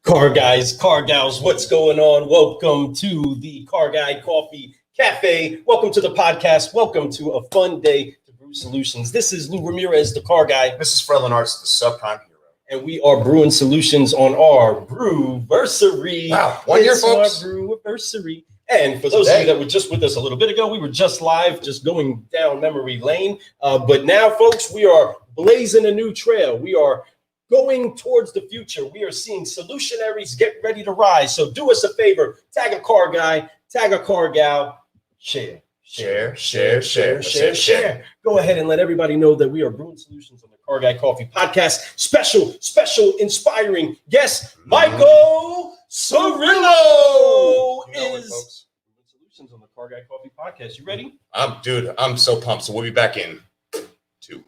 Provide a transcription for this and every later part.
Car guys, car gals, what's going on? Welcome to the Car Guy Coffee Cafe. Welcome to the podcast. Welcome to a fun day to Brew Solutions. This is Lou Ramirez, the car guy. This is Frelin Arts, the subprime hero. And we are brewing solutions on our Brewiversary. Wow, 1 year, folks. Our Brewiversary. And for those of you that were just with us a little bit ago, we were just live, just going down memory lane. But now, folks, we are blazing a new trail. We are going towards the future. We are seeing Solutionaries get ready to rise. So do us a favor, tag a car guy, tag a car gal, share. Go ahead and let everybody know that we are brewing solutions on the Car Guy Coffee Podcast. Special, inspiring guest, Michael Cirillo is brewing solutions on the Car Guy Coffee Podcast. You ready? I'm so pumped. So we'll be back in 2.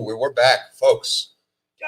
We're back, folks.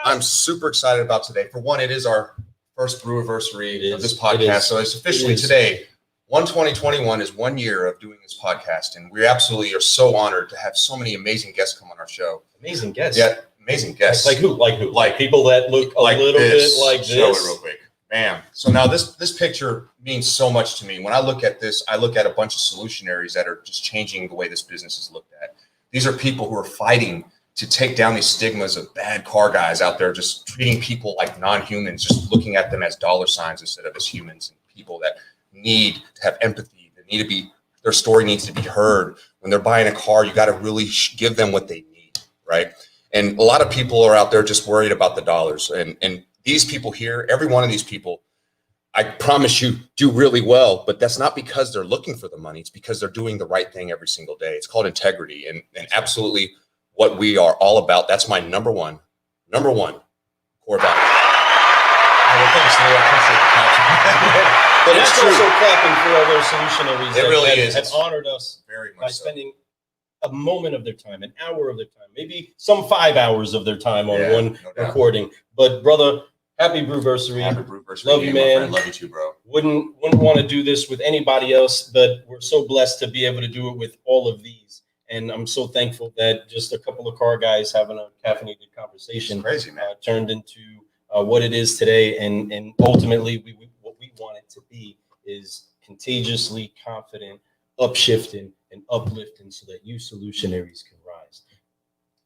I'm super excited about today. For one, it is our first Brewiversary of this podcast. So it's officially today. 1/20/21 is 1 year of doing this podcast. And we absolutely are so honored to have so many amazing guests come on our show. Amazing guests? Yeah, amazing guests. Like who? Like people that look a little bit like this. Show it real quick. Bam. So now this picture means so much to me. When I look at this, I look at a bunch of solutionaries that are just changing the way this business is looked at. These are people who are fighting to take down these stigmas of bad car guys out there, just treating people like non-humans, just looking at them as dollar signs instead of as humans, and people that need to have empathy, that need to be, their story needs to be heard. When they're buying a car, you got to really give them what they need, right? And a lot of people are out there just worried about the dollars. And these people here, every one of these people, I promise you, do really well, but that's not because they're looking for the money. It's because they're doing the right thing every single day. It's called integrity, and absolutely what we are all about. That's my number one core value. Thanks, Lou. I appreciate the caption. But that's also clapping for all those solutionaries. It really is. Have honored us very much by spending a moment of their time, an hour of their time, maybe some 5 hours of their time on one recording. But brother, happy Brewiversary. Happy Brewiversary. Love you, man. Love you too, bro. Wouldn't want to do this with anybody else, but we're so blessed to be able to do it with all of these. And I'm so thankful that just a couple of car guys having a caffeinated conversation turned into what it is today. And ultimately, what we want it to be is contagiously confident, upshifting, and uplifting so that you solutionaries can rise.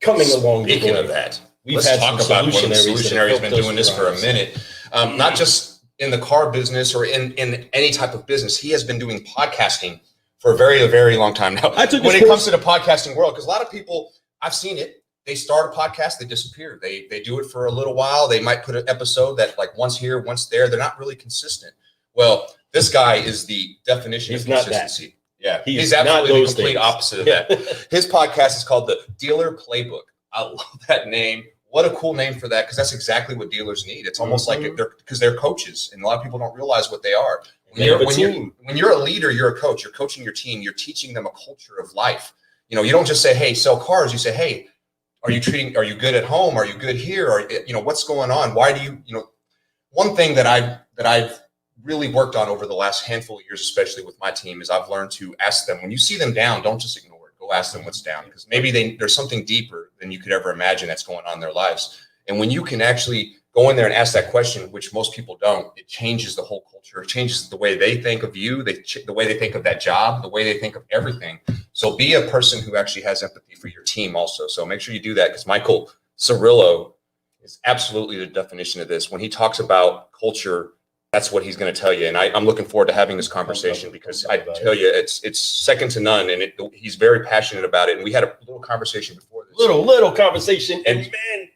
Coming along the way. Speaking of that, Let's talk about what Solutionaries been doing this for a minute. Not just in the car business or in any type of business. He has been doing podcasting for a very, very long time now. When it comes to the podcasting world, because a lot of people, I've seen it, they start a podcast, they disappear. They do it for a little while. They might put an episode that like once here, once there. They're not really consistent. Well, this guy is the definition of consistency. Yeah, he's absolutely the complete opposite of that. His podcast is called the Dealer Playbook. I love that name. What a cool name for that, because that's exactly what dealers need. It's almost like they're coaches, and a lot of people don't realize what they are. When you're a leader, you're a coach. You're coaching your team. You're teaching them a culture of life. You know, you don't just say, "Hey, sell cars." You say, "Hey, are you good at home? Are you good here? Or what's going on? Why do you?" One thing that I've really worked on over the last handful of years, especially with my team, is I've learned to ask them, when you see them down, don't just ignore it. Go ask them what's down, because maybe there's something deeper than you could ever imagine that's going on in their lives. And when you can actually go in there and ask that question, which most people don't, it changes the whole culture. It changes the way they think of you, the way they think of that job, the way they think of everything. So be a person who actually has empathy for your team also. So make sure you do that, because Michael Cirillo is absolutely the definition of this. When he talks about culture, that's what he's going to tell you. And I'm looking forward to having this conversation, because I tell you, it's second to none. And he's very passionate about it. And we had a little conversation before this. Little conversation. And man,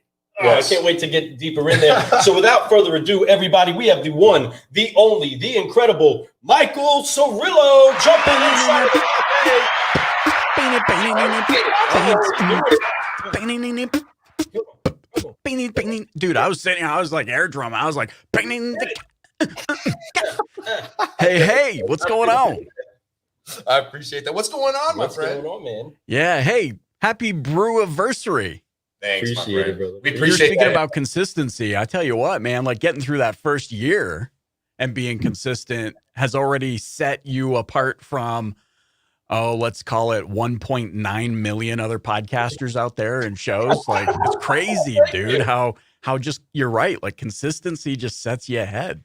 yes. I can't wait to get deeper in there. So without further ado, everybody, we have the one, the only, the incredible Michael Cirillo jumping inside. Dude, I was sitting here, I was like air drum. I was like, hey, what's going on? I appreciate that. What's going on, my friend? What's going on, man? Yeah, hey, happy Brewiversary. Thanks, appreciate my friend. it, brother. We You're appreciate speaking that. about consistency. I tell you what, man, like getting through that first year and being consistent has already set you apart from, let's call it 1.9 million other podcasters out there and shows. Like, it's crazy, dude, how just, you're right. Like, consistency just sets you ahead.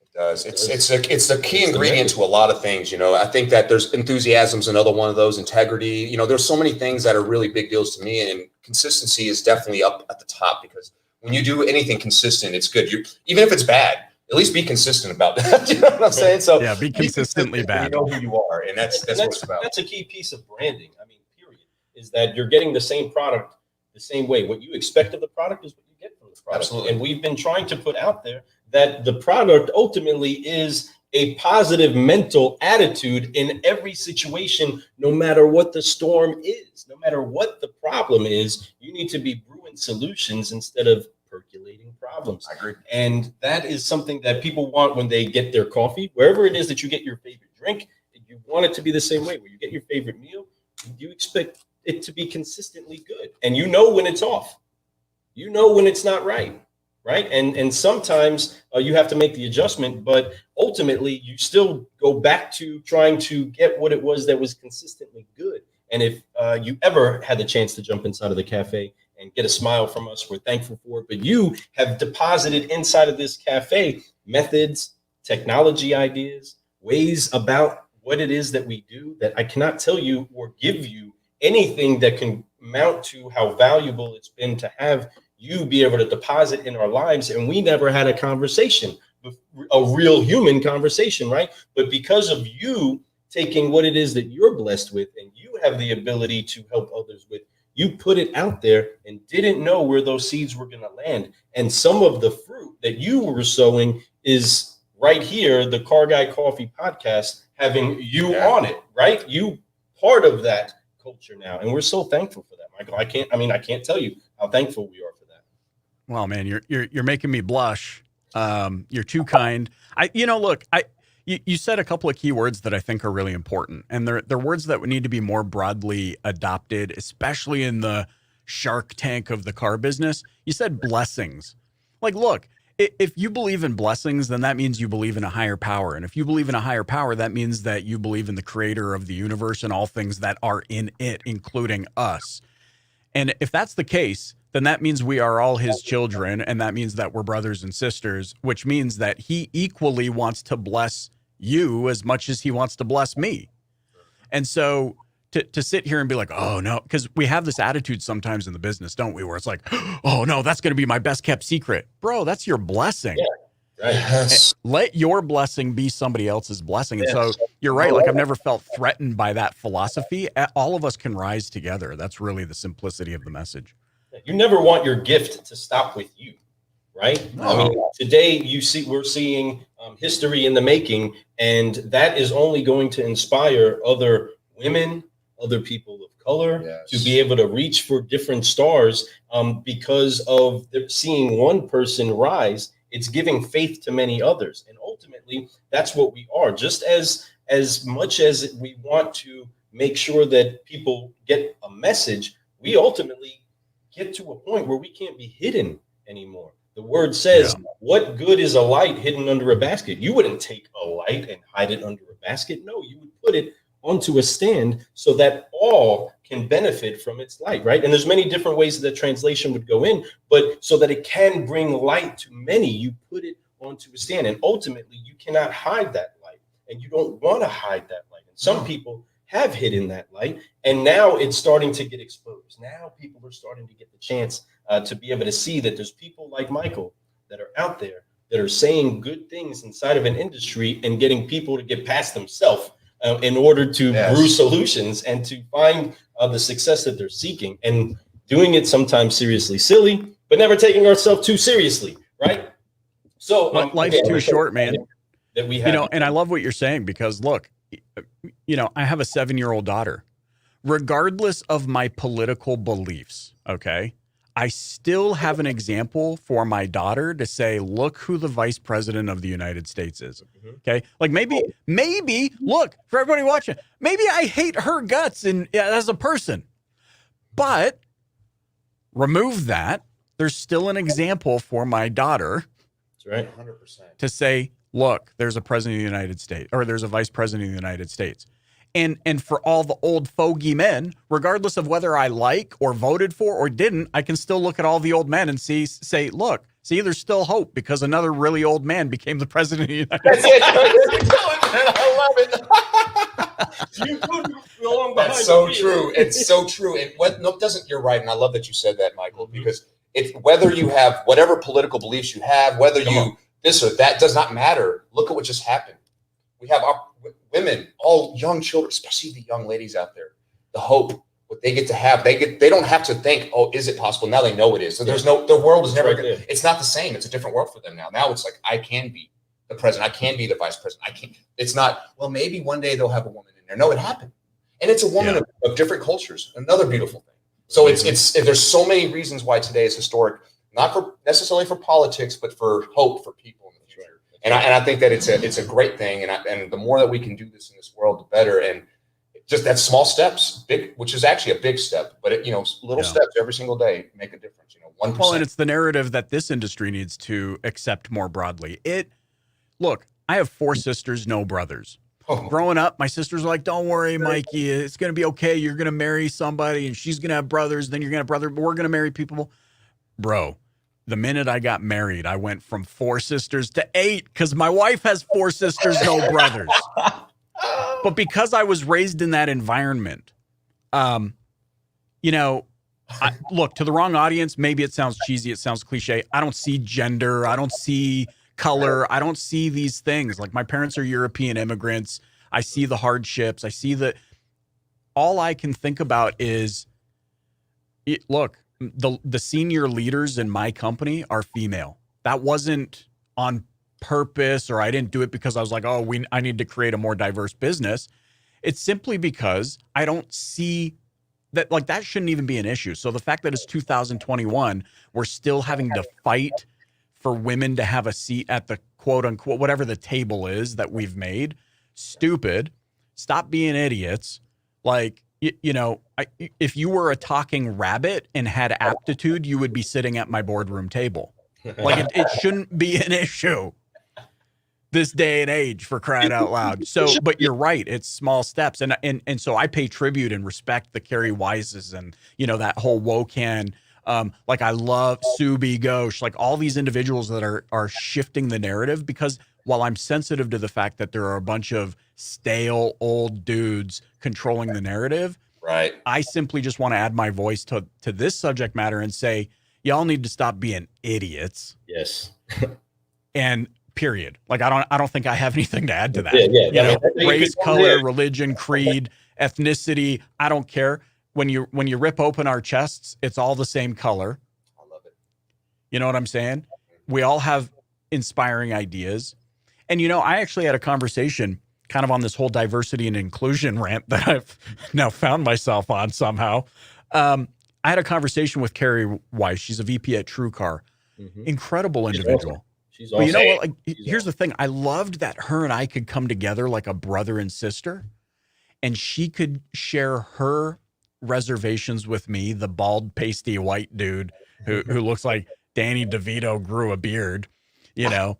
It does. It's the key ingredient to a lot of things. I think that there's enthusiasm's another one of those, integrity. There's so many things that are really big deals to me, and consistency is definitely up at the top, because when you do anything consistent, it's good. Even if it's bad, at least be consistent about that. You know what I'm saying? So yeah, be consistently bad. You know who you are, and that's what it's about. That's a key piece of branding. I mean, period, is that you're getting the same product the same way. What you expect of the product is what you get from the product. Absolutely. And we've been trying to put out there that the product ultimately is a positive mental attitude in every situation, no matter what the storm is, no matter what the problem is. You need to be brewing solutions instead of percolating problems. I agree. And that is something that people want when they get their coffee, wherever it is that you get your favorite drink. You want it to be the same way. When you get your favorite meal, you expect it to be consistently good. And you know when it's off. You know when it's not right. Right. And sometimes you have to make the adjustment, but ultimately you still go back to trying to get what it was that was consistently good. And if you ever had the chance to jump inside of the cafe and get a smile from us, we're thankful for it. But you have deposited inside of this cafe methods, technology ideas, ways about what it is that we do that I cannot tell you or give you anything that can amount to how valuable it's been to have you be able to deposit in our lives. And we never had a conversation, a real human conversation, right? But because of you taking what it is that you're blessed with and you have the ability to help others with, you put it out there and didn't know where those seeds were going to land. And some of the fruit that you were sowing is right here, the Car Guy Coffee podcast, having you on it, right? You part of that culture now. And we're so thankful for that, Michael. I can't tell you how thankful we are for that. Well, man, you're making me blush. You're too kind. You said a couple of key words that I think are really important, and they're words that would need to be more broadly adopted, especially in the Shark Tank of the car business. You said blessings. Like, look, if you believe in blessings, then that means you believe in a higher power. And if you believe in a higher power, that means that you believe in the creator of the universe and all things that are in it, including us. And if that's the case, then that means we are all his children, and that means that we're brothers and sisters, which means that he equally wants to bless you as much as he wants to bless me. And so to sit here and be like, oh no, because we have this attitude sometimes in the business, don't we, where it's like, oh no, that's going to be my best kept secret. Bro, that's your blessing. Yeah, right. Yes. Let your blessing be somebody else's blessing. And so you're right. Like, I've never felt threatened by that philosophy. All of us can rise together. That's really the simplicity of the message. You never want your gift to stop with you, right? No. I mean, today we're seeing history in the making, and that is only going to inspire other women, other people of color to be able to reach for different stars because of seeing one person rise. It's giving faith to many others, and ultimately, that's what we are. Just as much as we want to make sure that people get a message, we ultimately get to a point where we can't be hidden anymore. The word says, what good is a light hidden under a basket? You wouldn't take a light and hide it under a basket. No, you would put it onto a stand so that all can benefit from its light, right? And there's many different ways that translation would go in, but so that it can bring light to many, you put it onto a stand. And ultimately, you cannot hide that light, and you don't want to hide that light. And some people have hidden that light, and now it's starting to get exposed. Now people are starting to get the chance to be able to see that there's people like Michael that are out there that are saying good things inside of an industry and getting people to get past themselves in order to brew solutions and to find the success that they're seeking, and doing it sometimes seriously silly, but never taking ourselves too seriously, right? So life's too short, man. That we have, and I love what you're saying, because look, I have a 7-year-old daughter. Regardless of my political beliefs, okay, I still have an example for my daughter to say, look who the vice president of the United States is. Okay. Like maybe look, for everybody watching, maybe I hate her guts as a person, but remove that. There's still an example for my daughter. That's right. 100%. To say, look, there's a president of the United States, or there's a vice president of the United States. And for all the old fogey men, regardless of whether I like or voted for or didn't, I can still look at all the old men and say, look, there's still hope, because another really old man became the president of the United States. I love it. That's so true. It's so true. And you're right. And I love that you said that, Michael, because it's whether you have whatever political beliefs you have, whether this or that, does not matter. Look at what just happened. We have our women, all young children, especially the young ladies out there, the hope, what they get to have. They don't have to think, oh, is it possible? Now they know it is. So the world is never going to, it's not the same. It's a different world for them now. Now it's like, I can be the president. I can be the vice president. I can't. It's not, well, maybe one day they'll have a woman in there. No, it happened. And it's a woman of different cultures. Another beautiful thing. So there's so many reasons why today is historic, not necessarily for politics, but for hope for people in the future. And I think that it's a great thing. And the more that we can do this in this world, the better. And just that small steps, big, which is actually a big step, but little steps every single day make a difference. 1%. Well, and it's the narrative that this industry needs to accept more broadly. Look, I have 4 sisters, no brothers. Oh. Growing up, my sisters were like, don't worry, Mikey, it's going to be okay. You're going to marry somebody and she's going to have brothers. Then you're going to have brothers, but we're going to marry people. Bro, the minute I got married, I went from 4 sisters to 8 because my wife has 4 sisters, no brothers. But because I was raised in that environment, look, to the wrong audience, maybe it sounds cheesy, it sounds cliche. I don't see gender. I don't see color. I don't see these things. Like, my parents are European immigrants. I see the hardships. I see all I can think about is, look, the senior leaders in my company are female. That wasn't on purpose, or I didn't do it because I was like, I need to create a more diverse business. It's simply because I don't see that, like, that shouldn't even be an issue. So the fact that it's 2021, we're still having to fight for women to have a seat at the quote unquote, whatever the table is that we've made. Stupid. Stop being idiots. Like, if you were a talking rabbit and had aptitude, you would be sitting at my boardroom table. Like, it shouldn't be an issue this day and age, for crying out loud. So, but you're right. It's small steps. And so I pay tribute and respect the Carrie Wises and, that whole Wokan. Like, I love Subi Ghosh, like all these individuals that are shifting the narrative, because while I'm sensitive to the fact that there are a bunch of stale old dudes controlling the narrative, right, I simply just want to add my voice to this subject matter and say, y'all need to stop being idiots. Yes. And period. Like, I don't think I have anything to add to that. Yeah. Race, color, religion, creed, ethnicity, I don't care. when you rip open our chests, it's all the same color. I love it. You know what I'm saying? We all have inspiring ideas. And, I actually had a conversation kind of on this whole diversity and inclusion rant that I've now found myself on somehow. I had a conversation with Carrie Weiss. She's a VP at TrueCar. Incredible individual. She's But awesome. you know what? Like, here's the thing. I loved that her and I could come together like a brother and sister, and she could share her reservations with me, the bald, pasty white dude who looks like Danny DeVito grew a beard, and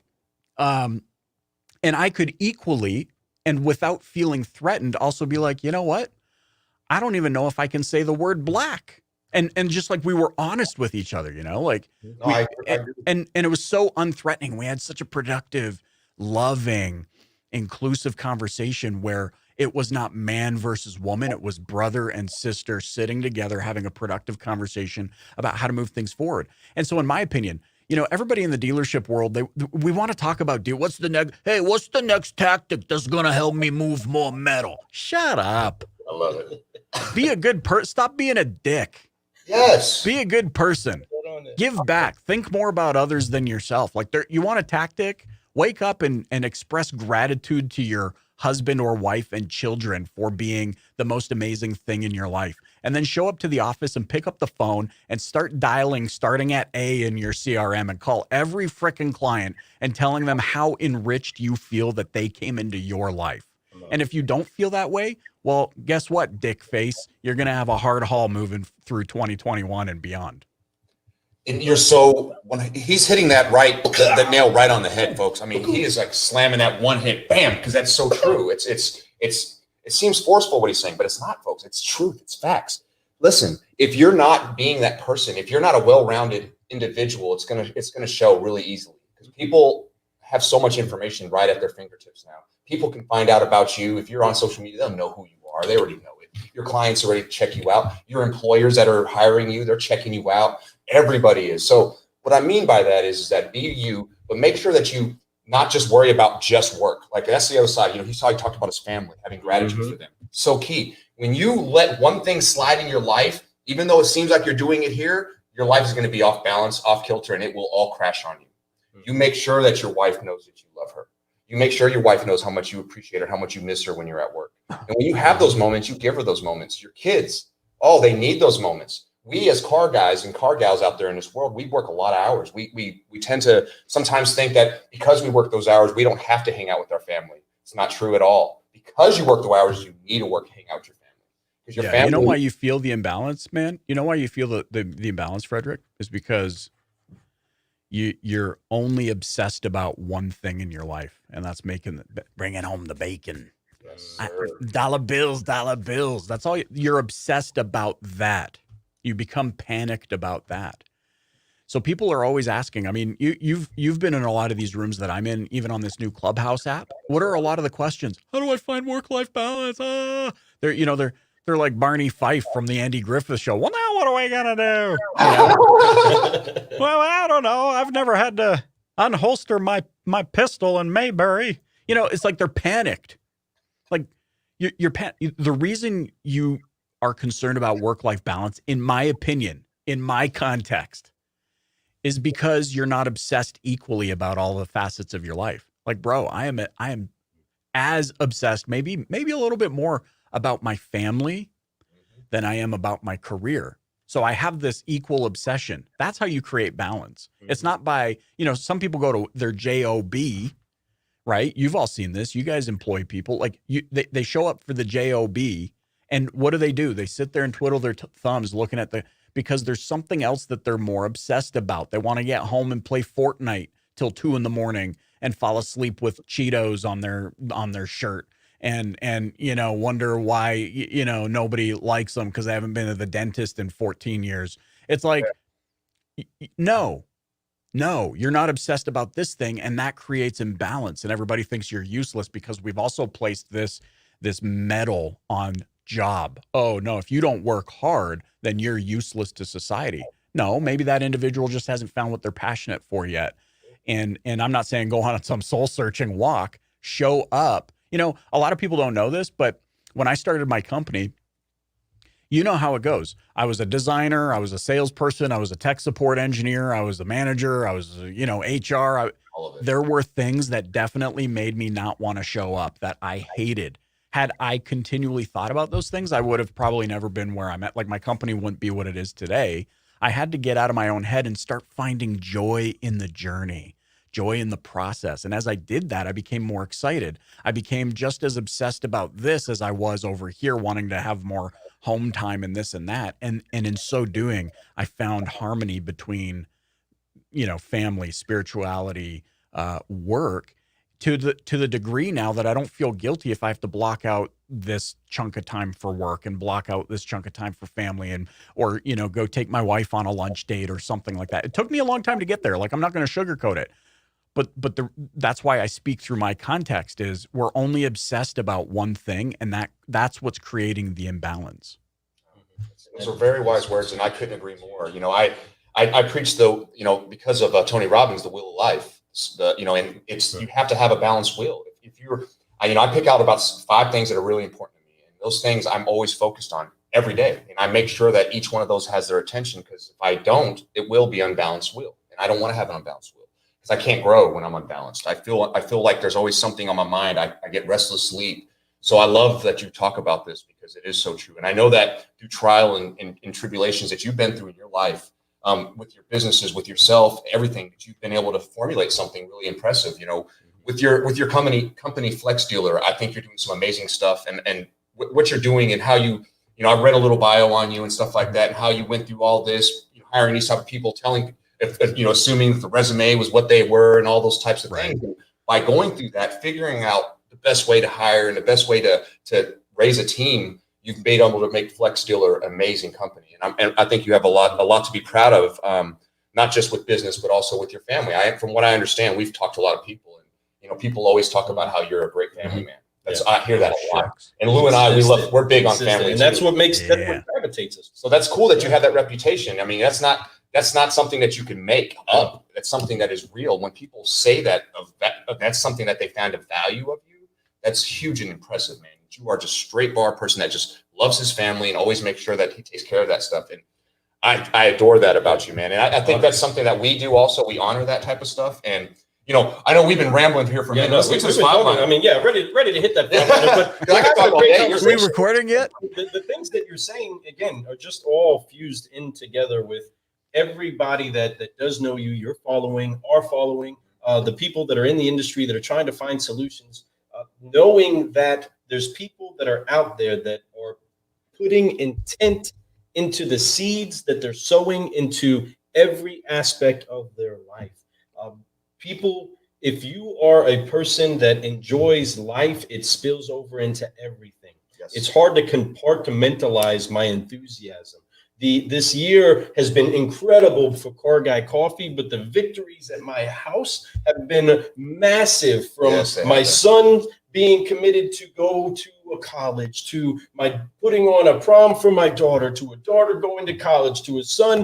I could equally, and without feeling threatened, also be like, you know what? I don't even know if I can say the word black. And just like we were honest with each other, like, I and it was so unthreatening. We had such a productive, loving, inclusive conversation where it was not man versus woman. It was brother and sister sitting together, having a productive conversation about how to move things forward. And so in my opinion, everybody in the dealership world, we want to talk about, what's the next tactic that's going to help me move more metal? Shut up. I love it. Be a good person. Stop being a dick. Yes. Be a good person. Give back. Think more about others than yourself. Like, you want a tactic? Wake up and express gratitude to your husband or wife and children for being the most amazing thing in your life. And then show up to the office and pick up the phone and start dialing, starting at A in your CRM, and call every frickin' client and telling them how enriched you feel that they came into your life. And if you don't feel that way, well, guess what, dick face? You're going to have a hard haul moving through 2021 and beyond. And when he's hitting that that nail right on the head, folks. I mean, he is like slamming that one hit, bam, because that's so true. It seems forceful what he's saying, but it's not, folks. It's truth. It's facts. Listen, if you're not being that person, if you're not a well-rounded individual, it's gonna show really easily, because people have so much information right at their fingertips now. People can find out about you. If you're on social media, they'll know who you are. They already know it. Your clients already check you out. Your employers that are hiring you, they're checking you out. Everybody is. So what I mean by that is that be you, but make sure that you not just worry about just work. Like, that's the other side. He talked about his family, having gratitude for them. So key. When you let one thing slide in your life, even though it seems like you're doing it here, your life is going to be off balance, off kilter, and it will all crash on you. You make sure that your wife knows that you love her. You make sure your wife knows how much you appreciate her, how much you miss her when you're at work. And when you have those moments, you give her those moments. Your kids, they need those moments. We as car guys and car gals out there in this world, we work a lot of hours. We tend to sometimes think that because we work those hours, we don't have to hang out with our family. It's not true at all. Because you work the hours, you need to hang out with your family. Because your family. You know why you feel the imbalance, man? You know why you feel the imbalance, Frederick? Is because you're only obsessed about one thing in your life, and that's bringing home the bacon. Yes, Dollar bills. That's all. You're obsessed about that. You become panicked about that. So people are always asking. I mean, you've been in a lot of these rooms that I'm in, even on this new Clubhouse app. What are a lot of the questions? How do I find work-life balance? They're like Barney Fife from the Andy Griffith Show. Well, now what are we gonna do? Well, I don't know. I've never had to unholster my pistol in Mayberry. It's like they're panicked. Like the reason you are concerned about work-life balance, in my opinion, in my context, is because you're not obsessed equally about all the facets of your life. Like, bro, I am as obsessed, maybe a little bit more about my family than I am about my career. So I have this equal obsession. That's how you create balance. It's not by, some people go to their job, right? You've all seen this. You guys employ people. Like, they show up for the job, and what do? They sit there and twiddle their thumbs looking at because there's something else that they're more obsessed about. They want to get home and play Fortnite till 2 a.m. and fall asleep with Cheetos on their shirt. And wonder why, nobody likes them because they haven't been to the dentist in 14 years. It's like, no, you're not obsessed about this thing. And that creates imbalance. And everybody thinks you're useless because we've also placed this medal on job. Oh, no, if you don't work hard, then you're useless to society. No, maybe that individual just hasn't found what they're passionate for yet. And I'm not saying go on some soul searching walk, show up. A lot of people don't know this, but when I started my company, you know how it goes. I was a designer. I was a salesperson. I was a tech support engineer. I was a manager. I was, HR. All of it. There were things that definitely made me not want to show up that I hated. Had I continually thought about those things, I would have probably never been where I'm at. Like my company wouldn't be what it is today. I had to get out of my own head and start finding joy in the journey, joy in the process. And as I did that, I became more excited. I became just as obsessed about this as I was over here, wanting to have more home time and this and that. And in so doing, I found harmony between, family, spirituality, work, to the degree now that I don't feel guilty if I have to block out this chunk of time for work and block out this chunk of time for family or go take my wife on a lunch date or something like that. It took me a long time to get there. Like, I'm not going to sugarcoat it, but that's why I speak through my context is we're only obsessed about one thing, and that's what's creating the imbalance. Those are very wise words, and I couldn't agree more. I preach because of Tony Robbins, the wheel of life. And it's you have to have a balanced wheel. If you're, I pick out about 5 things that are really important to me, and those things I'm always focused on every day, and I make sure that each one of those has their attention. Because if I don't, it will be unbalanced wheel, and I don't want to have an unbalanced wheel because I can't grow when I'm unbalanced. I feel like there's always something on my mind. I get restless sleep. So I love that you talk about this because it is so true, and I know that through trial and tribulations that you've been through in your life. With your businesses, with yourself, everything that you've been able to formulate something really impressive. With your company FlexDealer, I think you're doing some amazing stuff, and what you're doing and how you, I've read a little bio on you and stuff like that, and how you went through all this, hiring these type of people, assuming that the resume was what they were, and all those types of things. And by going through that, figuring out the best way to hire and the best way to raise a team, you've been able to make FlexDealer an amazing company. And I think you have a lot to be proud of, not just with business, but also with your family. From what I understand, we've talked to a lot of people, and people always talk about how you're a great family man. I hear that a lot. And Lou and I, we're big on family, and that's what makes that's what gravitates us. So that's cool that you have that reputation. I mean, that's not something that you can make up. That's something that is real. When people say that's something that they found a value of you, that's huge and impressive, man. You are just straight bar person that just loves his family and always makes sure that he takes care of that stuff. And I adore that about you, man. And I think that's something that we do also. We honor that type of stuff. And, I know we've been rambling here for a minute. Let's get to the spotlight. I mean, ready to hit that. But are we recording yet? The things that you're saying, again, are just all fused in together with everybody that does know you, you're following, the people that are in the industry that are trying to find solutions, knowing that there's people that are out there that are putting intent into the seeds that they're sowing into every aspect of their life. People, if you are a person that enjoys life, it spills over into everything. Yes. It's hard to compartmentalize my enthusiasm. This year has been incredible for Car Guy Coffee, but the victories at my house have been massive, from my son being committed to go to a college, to my putting on a prom for my daughter, to a daughter going to college, to a son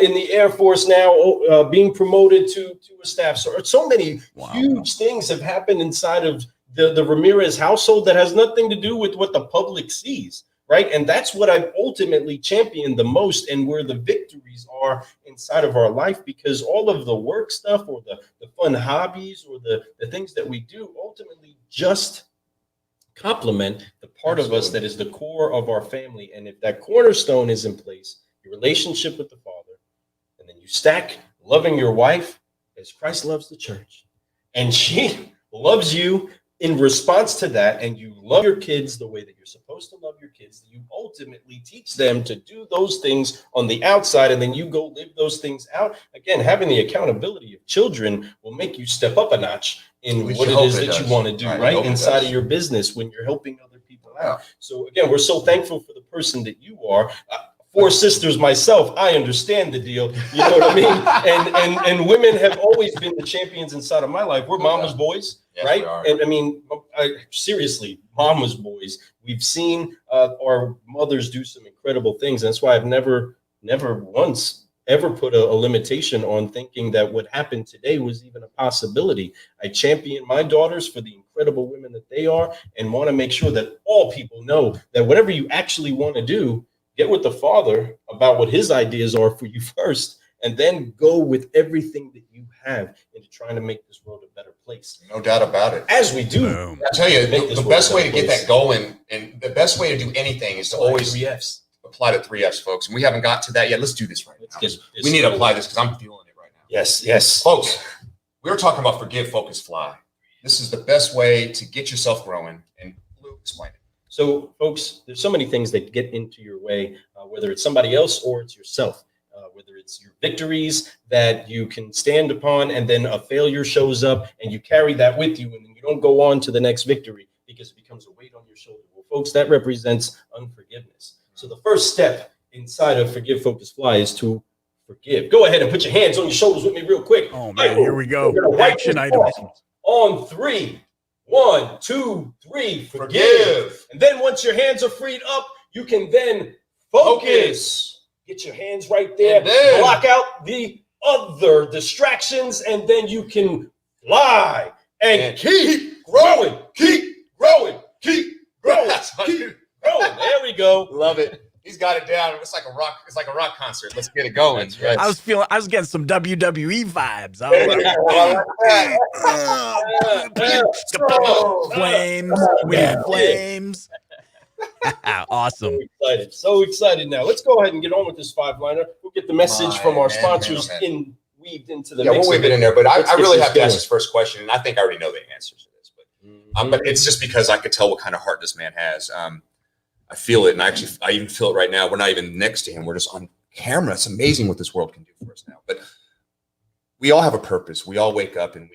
in the Air Force now being promoted to a staff. So many huge things have happened inside of the Ramirez household that has nothing to do with what the public sees. Right. And that's what I've ultimately championed the most, and where the victories are inside of our life, because all of the work stuff or the fun hobbies or the things that we do ultimately just complement the part of us that is the core of our family. And if that cornerstone is in place, your relationship with the Father, and then you stack loving your wife as Christ loves the church, and she loves you in response to that, and you love your kids the way that you're supposed to love your kids, you ultimately teach them to do those things on the outside, and then you go live those things out. Again, having the accountability of children will make you step up a notch in what it is that you want to do, right? Inside of your business when you're helping other people out. So again, we're so thankful for the person that you are. 4 sisters myself, I understand the deal. You know what I mean? And women have always been the champions inside of my life. We're mama's boys, right? And I mean, seriously, mama's boys. We've seen our mothers do some incredible things. That's why I've never once ever put a limitation on thinking that what happened today was even a possibility. I champion my daughters for the incredible women that they are, and want to make sure that all people know that whatever you actually want to do, get with the Father about what his ideas are for you first, and then go with everything that you have into trying to make this world a better place. No doubt about it. As we do. Boom. I tell you, the best way to get that going, and the best way to do anything is to always 3 Fs. apply the 3 Fs, folks. And we haven't got to that yet. Let's do this right now. We need to apply this because I'm feeling it right now. Yes. Folks, we were talking about forgive, focus, fly. This is the best way to get yourself growing. And Lou, explain it. So, folks, there's so many things that get into your way, whether it's somebody else or it's yourself, whether it's your victories that you can stand upon and then a failure shows up and you carry that with you and then you don't go on to the next victory because it becomes a weight on your shoulder. Well, folks, that represents unforgiveness. So the first step inside of Forgive, Focus, Fly is to forgive. Go ahead and put your hands on your shoulders with me real quick. Oh, man, here we go. Action items. On 3. 1, 2, 3, forgive. And then once your hands are freed up, you can then focus. Get your hands right there. Block out the other distractions, and then you can fly and keep growing. Keep growing. Keep growing. Keep growing. There we go. Love it. He's got it down. It's like a rock. It's like a rock concert. Let's get it going. That's right. I was getting some WWE vibes. Flames. We need flames. Awesome. So excited now. Let's go ahead and get on with this 5-liner. We'll get the message from our sponsors weaved into the mix. We'll weave it in there, but I really have to ask this first question, and I think I already know the answer to this, but it's just because I could tell what kind of heart this man has. I feel it, and I even feel it right now. We're not even next to him. We're just on camera. It's amazing what this world can do for us now. But we all have a purpose. We all wake up, and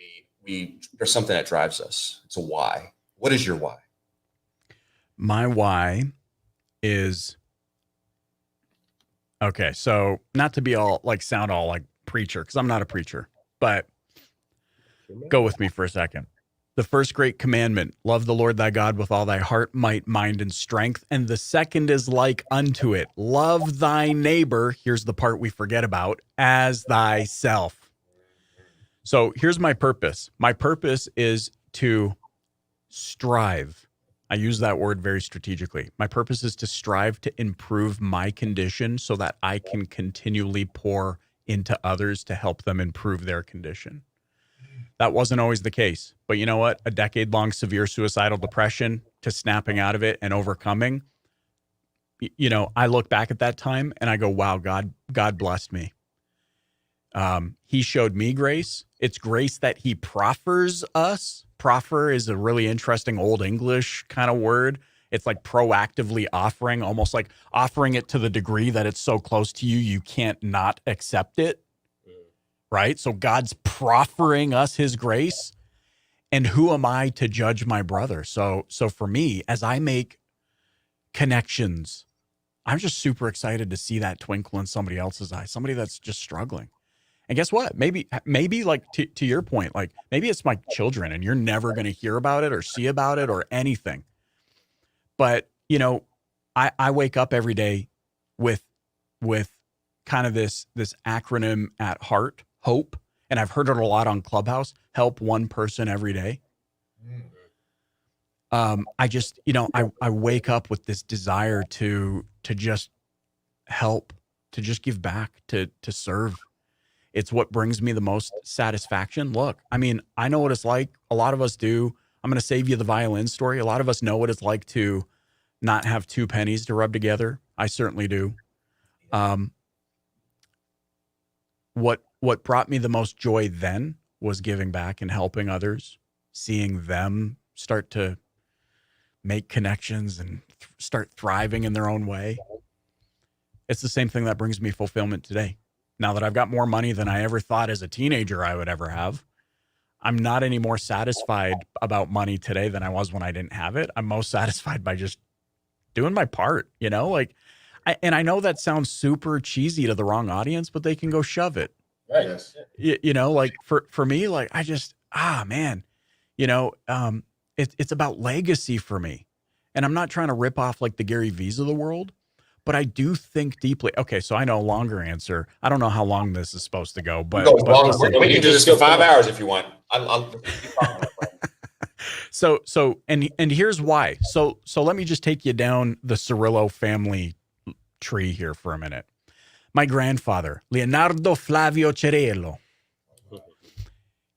we there's something that drives us. It's a why. What is your why? My why is, okay, so not to be sound all like preacher, because I'm not a preacher, but go with me for a second. The first great commandment, love the Lord thy God with all thy heart, might, mind, and strength. And the second is like unto it, love thy neighbor, here's the part we forget about, as thyself. So here's my purpose. My purpose is to strive. I use that word very strategically. My purpose is to strive to improve my condition so that I can continually pour into others to help them improve their condition. That wasn't always the case, but you know what? A decade-long severe suicidal depression to snapping out of it and overcoming, I look back at that time and I go, wow, God blessed me. He showed me grace. It's grace that he proffers us. Proffer is a really interesting old English kind of word. It's like proactively offering, almost like offering it to the degree that it's so close to you, you can't not accept it. Right? So God's proffering us his grace. And who am I to judge my brother? So for me, as I make connections, I'm just super excited to see that twinkle in somebody else's eye, somebody that's just struggling. And guess what? Maybe like to your point, like maybe it's my children and you're never going to hear about it or see about it or anything. But, I wake up every day with kind of this acronym at heart, HOPE. And I've heard it a lot on Clubhouse, help one person every day. I just, I wake up with this desire to just help, to just give back, to serve. It's what brings me the most satisfaction. Look, I mean, I know what it's like. A lot of us do. I'm going to save you the violin story. A lot of us know what it's like to not have 2 pennies to rub together. I certainly do. What brought me the most joy then was giving back and helping others, seeing them start to make connections and start thriving in their own way. It's the same thing that brings me fulfillment today. Now that I've got more money than I ever thought as a teenager I would ever have, I'm not any more satisfied about money today than I was when I didn't have it. I'm most satisfied by just doing my part, and I know that sounds super cheesy to the wrong audience, but they can go shove it. Right. Yes. For me, I just, man, it's about legacy for me. And I'm not trying to rip off like the Gary V's of the world, but I do think deeply. Okay, so I know a longer answer. I don't know how long this is supposed to go, but we can do this for 5 hours if you want. I'll So here's why. So let me just take you down the Cirillo family tree here for a minute. My grandfather, Leonardo Flavio Cirillo,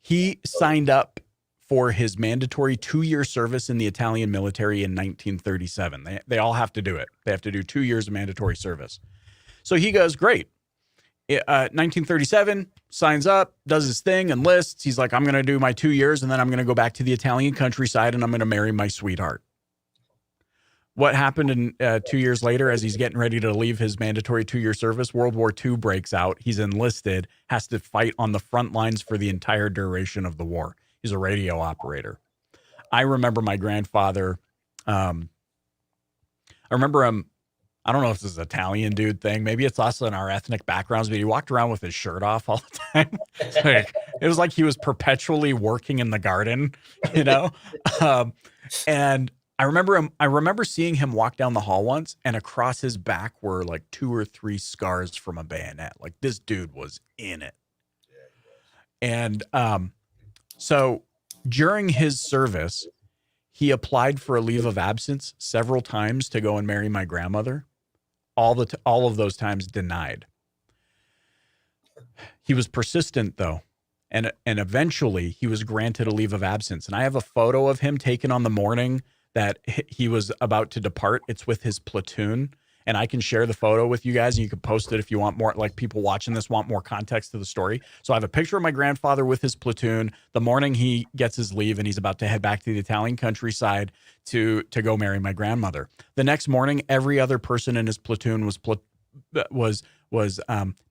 he signed up for his mandatory 2-year service in the Italian military in 1937. They all have to do it. They have to do 2 years of mandatory service. So he goes, great. 1937, signs up, does his thing, enlists. He's like, I'm going to do my 2 years, and then I'm going to go back to the Italian countryside, and I'm going to marry my sweetheart. What happened in 2 years later, as he's getting ready to leave his mandatory 2-year service, World War II breaks out. He's enlisted, has to fight on the front lines for the entire duration of the war. He's a radio operator. I remember my grandfather. I remember him. I don't know if this is an Italian dude thing. Maybe it's us in our ethnic backgrounds, but he walked around with his shirt off all the time. It was like he was perpetually working in the garden, you know? And I remember seeing him walk down the hall once, and across his back were like 2 or 3 scars from a bayonet. Like, this dude was in it. And so during his service, he applied for a leave of absence several times to go and marry my grandmother. All of those times denied. He was persistent though. And eventually he was granted a leave of absence. And I have a photo of him taken on the morning that he was about to depart. It's with his platoon. And I can share the photo with you guys, and you can post it if you want more, like people watching this want more context to the story. So I have a picture of my grandfather with his platoon the morning he gets his leave, and he's about to head back to the Italian countryside to go marry my grandmother. The next morning, every other person in his platoon was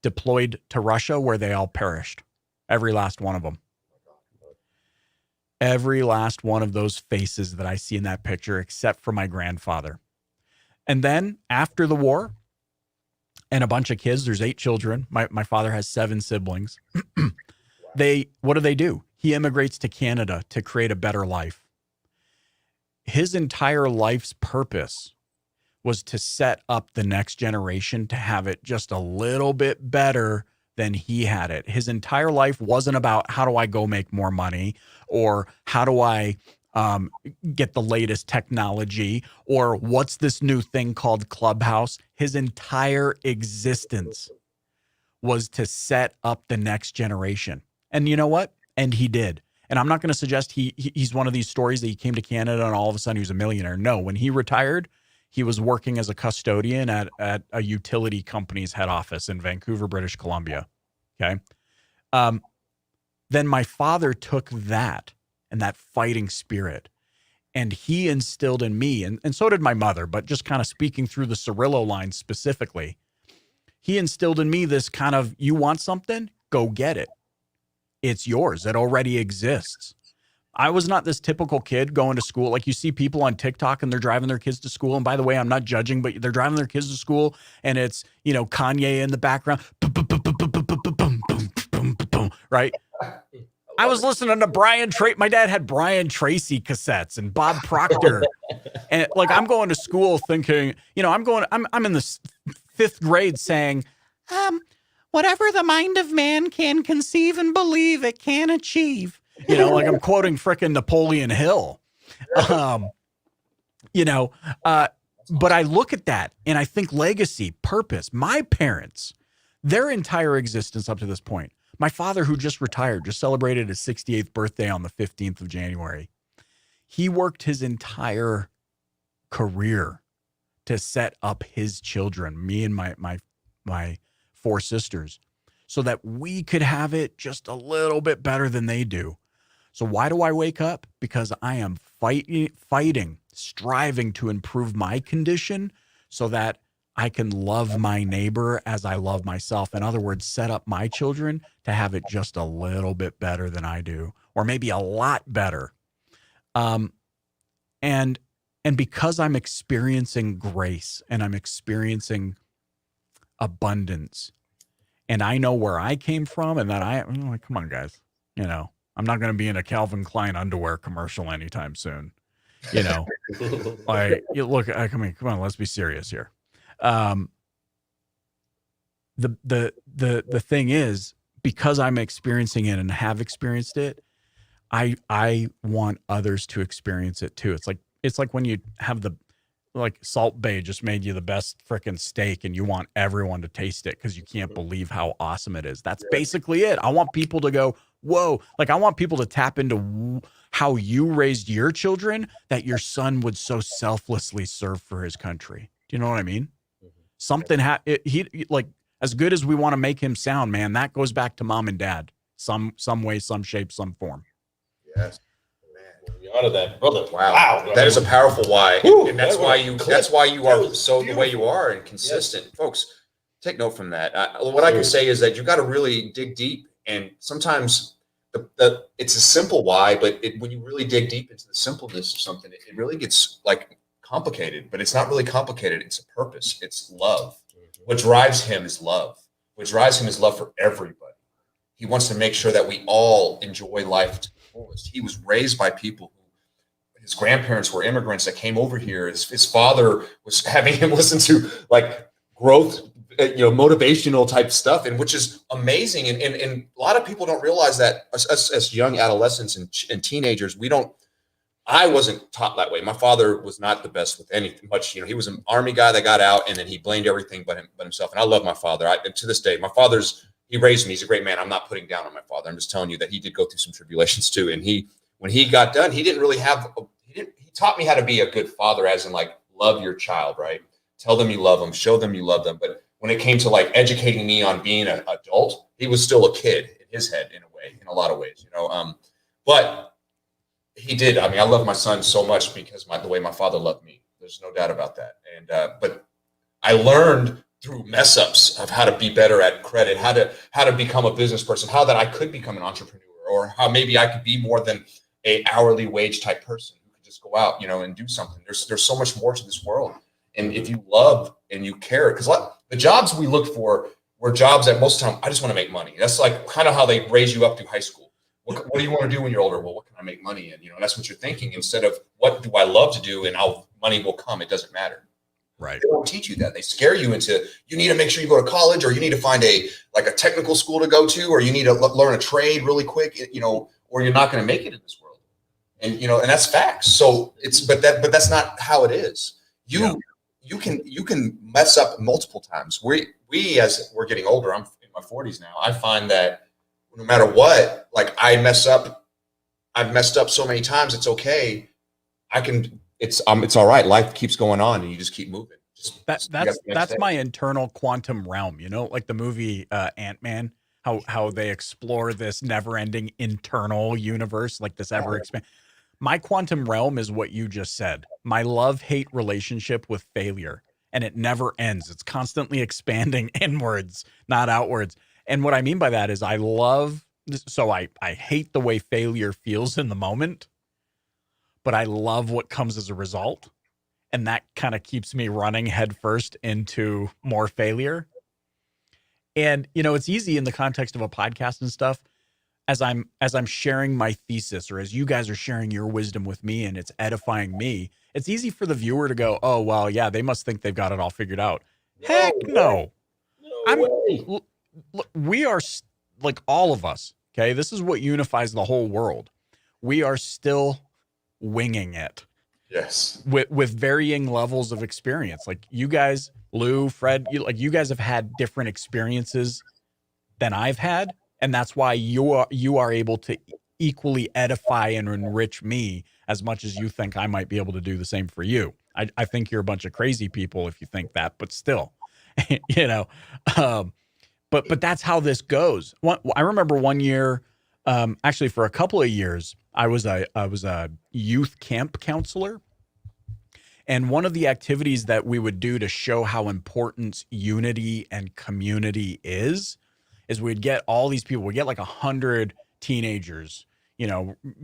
deployed to Russia, where they all perished. Every last one of them. Every last one of those faces that I see in that picture, except for my grandfather. And then after the war, and a bunch of kids, there's 8 children. My father has 7 siblings. What do? He immigrates to Canada to create a better life. His entire life's purpose was to set up the next generation to have it just a little bit better than he had it. His entire life wasn't about how do I go make more money, or how do I get the latest technology, or what's this new thing called Clubhouse. His entire existence was to set up the next generation. And you know what? And he did. And I'm not going to suggest he's one of these stories that he came to Canada and all of a sudden he was a millionaire. No, when he retired, he was working as a custodian at a utility company's head office in Vancouver, British Columbia. Okay. Then my father took that and that fighting spirit, and he instilled in me, and so did my mother, but just kind of speaking through the Cirillo line specifically, he instilled in me this kind of, you want something? Go get it. It's yours. It already exists. I was not this typical kid going to school. Like you see people on TikTok and they're driving their kids to school. And by the way, I'm not judging, but they're driving their kids to school and it's, you know, Kanye in the background, right? I was listening to Brian Tracy. My dad had Brian Tracy cassettes and Bob Proctor. And like, I'm going to school thinking, you know, I'm in the 5th grade saying, whatever the mind of man can conceive and believe, it can achieve. You know, like I'm quoting frickin' Napoleon Hill. You know, but I look at that and I think legacy, purpose. My parents, their entire existence up to this point. My father, who just retired, just celebrated his 68th birthday on the 15th of January. He worked his entire career to set up his children, me and my 4 sisters, so that we could have it just a little bit better than they do. So why do I wake up? Because I am fighting, striving to improve my condition so that I can love my neighbor as I love myself. In other words, set up my children to have it just a little bit better than I do, or maybe a lot better. And because I'm experiencing grace and I'm experiencing abundance, and I know where I came from, and that I'm like, come on, guys, you know, I'm not going to be in a Calvin Klein underwear commercial anytime soon. You know, like, look, come on, let's be serious here. The thing is, because I'm experiencing it and have experienced it, I want others to experience it too. It's like when you have like Salt Bay just made you the best freaking steak and you want everyone to taste it because you can't believe how awesome it is. That's basically it. I want people to go, whoa. Like I want people to tap into how you raised your children, that your son would so selflessly serve for his country. Do you know what I mean? Something he like, as good as we want to make him sound, man, that goes back to mom and dad. Some way, some shape, some form. Yes. We honor that, brother. Wow. That is a powerful why. Whew, and that's why you are so the way you are and consistent. Yes. Folks, take note from that. What I can say is that you got to really dig deep, and sometimes it's a simple why, but when you really dig deep into the simpleness of something, it really gets like complicated, but it's not really complicated. It's a purpose. It's love. What drives him is love. What drives him is love for everybody. He wants to make sure that we all enjoy life to the fullest. He was raised by people who, his grandparents were immigrants that came over here. His father was having him listen to like growth, motivational type stuff, and which is amazing. And a lot of people don't realize that as young adolescents and teenagers, I wasn't taught that way. My father was not the best with anything much. He was an army guy that got out, and then he blamed everything but himself. And I love my father. And to this day, he raised me. He's a great man. I'm not putting down on my father. I'm just telling you that he did go through some tribulations too. And when he got done, he didn't really he taught me how to be a good father, as in like, love your child, right? Tell them you love them, show them you love them. But when it came to like educating me on being an adult, he was still a kid in his head in a lot of ways, but he did. I mean, I love my son so much because the way my father loved me. There's no doubt about that. And but I learned through mess ups of how to be better at credit, how to become a business person, how that I could become an entrepreneur, or how maybe I could be more than a hourly wage type person who could just go out, and do something. There's so much more to this world. And if you love and you care, because the jobs we looked for were jobs that most of the time I just want to make money. That's like kind of how they raise you up through high school. What do you want to do when you're older? Well, what can I make money in? That's what you're thinking, instead of what do I love to do and how money will come. It doesn't matter. Right. They don't teach you that. They scare you into, you need to make sure you go to college, or you need to find a technical school to go to, or you need to learn a trade really quick, or you're not going to make it in this world. And, and that's facts. So but that's not how it is. You can mess up multiple times. We as we're getting older, I'm in my 40s now. I find that no matter what, like I've messed up so many times. It's okay. It's all right. Life keeps going on, and you just keep moving. That's my internal quantum realm, like the movie Ant-Man, how they explore this never-ending internal universe, like this ever expand. My quantum realm is what you just said. My love-hate relationship with failure, and it never ends. It's constantly expanding inwards, not outwards. And what I mean by that is I hate the way failure feels in the moment, but I love what comes as a result. And that kind of keeps me running headfirst into more failure. And, it's easy in the context of a podcast and stuff, as I'm sharing my thesis, or as you guys are sharing your wisdom with me and it's edifying me, it's easy for the viewer to go, oh, well, yeah, they must think they've got it all figured out. Heck no. We are, like, all of us, okay? This is what unifies the whole world. We are still winging it. Yes. With varying levels of experience. Like you guys, Lou, Fred, you guys have had different experiences than I've had. And that's why you are able to equally edify and enrich me as much as you think I might be able to do the same for you. I think you're a bunch of crazy people if you think that, but still, But that's how this goes. I remember one year, actually for a couple of years, I was a youth camp counselor. And one of the activities that we would do to show how important unity and community is we'd get all these people. We'd get like 100 teenagers,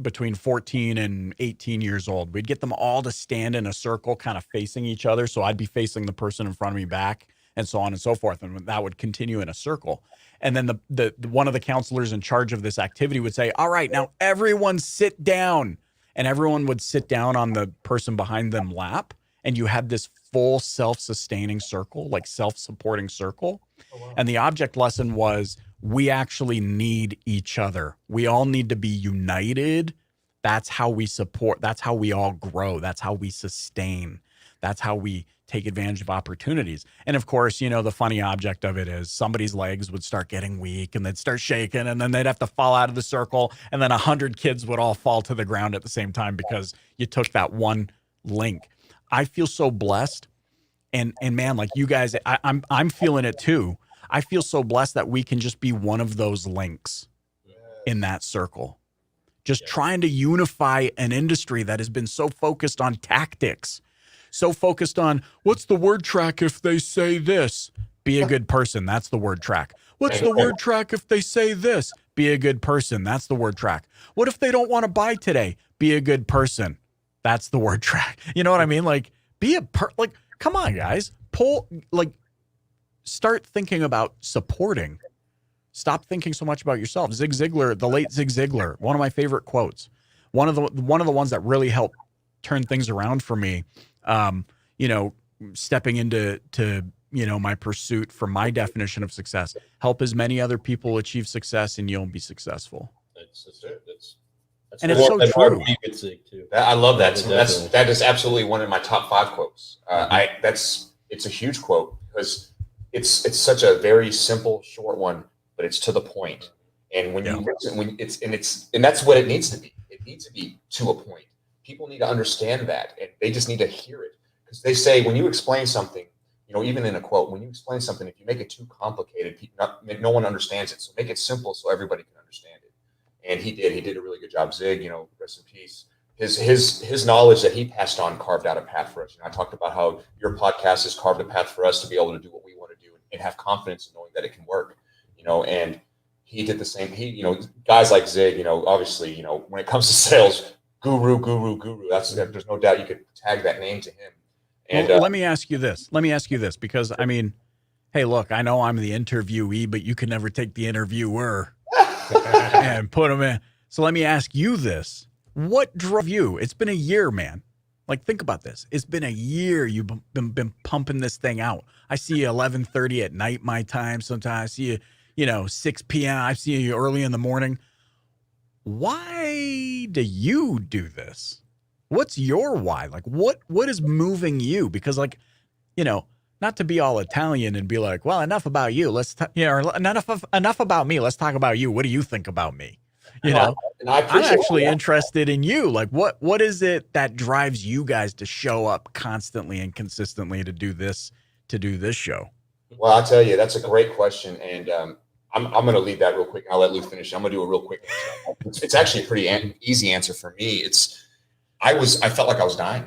between 14 and 18 years old. We'd get them all to stand in a circle, kind of facing each other. So I'd be facing the person in front of me back, and so on and so forth. And that would continue in a circle. And then the one of the counselors in charge of this activity would say, all right, now everyone sit down. And everyone would sit down on the person behind them lap. And you had this full self-sustaining circle, like self-supporting circle. Oh, wow. And the object lesson was, we actually need each other. We all need to be united. That's how we support. That's how we all grow. That's how we sustain. That's how we take advantage of opportunities. And of course, you know, the funny object of it is somebody's legs would start getting weak and they'd start shaking, and then they'd have to fall out of the circle, and then 100 kids would all fall to the ground at the same time because you took that one link. I feel so blessed. And man, like you guys, I'm feeling it too. I feel so blessed that we can just be one of those links in that circle. Just trying to unify an industry that has been so focused on tactics, so focused on what's the word track if they say this? Be a good person. That's the word track. What's the word track if they say this? Be a good person. That's the word track. What if they don't want to buy today? Be a good person. That's the word track. You know what I mean? Like, like, come on, guys. Start thinking about supporting. Stop thinking so much about yourself. Zig Ziglar, the late Zig Ziglar, one of my favorite quotes. One of the ones that really helped turn things around for me. You know, stepping into my pursuit for my definition of success. Help as many other people achieve success, and you'll be successful. That's and it's so true. I love that. That is absolutely one of my top 5 quotes. It's a huge quote because it's such a very simple, short one, but it's to the point. And when you listen, and that's what it needs to be. It needs to be to a point. People need to understand that, and they just need to hear it, because they say when you explain something, you know, even in a quote, when you explain something, if you make it too complicated, no one understands it. So make it simple so everybody can understand it. And he did a really good job. Zig, you know, rest in peace. His knowledge that he passed on carved out a path for us. You know, I talked about how your podcast has carved a path for us to be able to do what we want to do and have confidence in knowing that it can work. You know, and he did the same. You know, guys like Zig, you know, obviously, you know, when it comes to sales, guru. There's no doubt you could tag that name to him. And let me ask you this, because I mean, hey, look, I know I'm the interviewee, but you can never take the interviewer and put him in. So let me ask you this. What drove you? It's been a year, man. Like, think about this. It's been a year you've been pumping this thing out. I see you 11:30 at night, my time. Sometimes I see you, 6 p.m. I see you early in the morning. Why do you do this? What's your why? Like, what is moving you? Because, like, not to be all Italian and be like, well, enough about you. Let's or enough about me. Let's talk about you. What do you think about me? You know, I'm actually interested in you. Like, what is it that drives you guys to show up constantly and consistently to do this show? Well, I'll tell you, that's a great question. And I'm going to leave that real quick. I'll let Lou finish. I'm going to do a real quick answer. It's actually a pretty easy answer for me. I felt like I was dying,